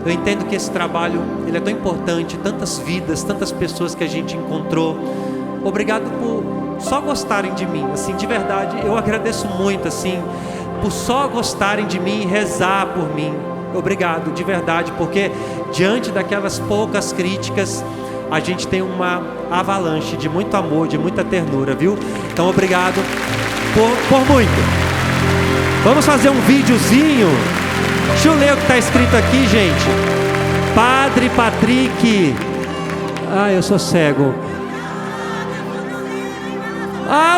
eu entendo que esse trabalho ele é tão importante, tantas vidas, tantas pessoas que a gente encontrou. Obrigado por só gostarem de mim, assim, de verdade, eu agradeço muito, assim, por só gostarem de mim e rezar por mim. Obrigado, de verdade, porque diante daquelas poucas críticas, a gente tem uma avalanche de muito amor, de muita ternura, viu? Então, obrigado por muito. Vamos fazer um videozinho. Deixa eu ler o que está escrito aqui, gente. Padre Patrick. Eu sou cego.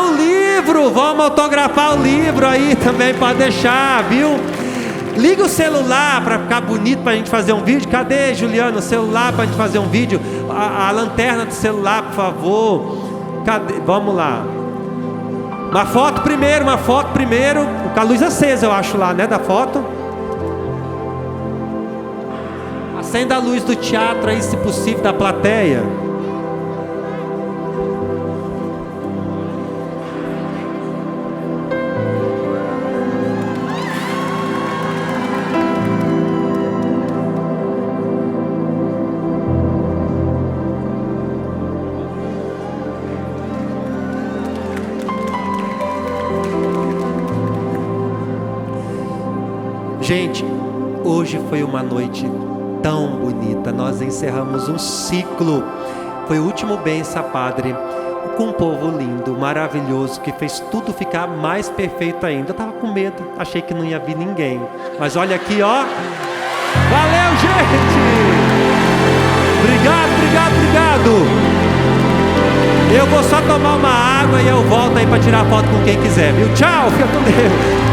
O livro, vamos autografar o livro aí também, pode deixar, viu? Liga o celular para ficar bonito para a gente fazer um vídeo. Cadê, Juliano, o celular para a gente fazer um vídeo? A lanterna do celular, por favor. Cadê? Vamos lá. Uma foto primeiro. Com a luz acesa, eu acho lá, né, da foto. Acenda a luz do teatro aí, se possível, da plateia. Gente, hoje foi uma noite tão bonita. Nós encerramos um ciclo. Foi o último bênção, Padre, com um povo lindo, maravilhoso, que fez tudo ficar mais perfeito ainda. Eu tava com medo, achei que não ia vir ninguém. Mas olha aqui, ó. Valeu, gente! Obrigado! Eu vou só tomar uma água e eu volto aí para tirar foto com quem quiser, viu? Tchau, fica com Deus!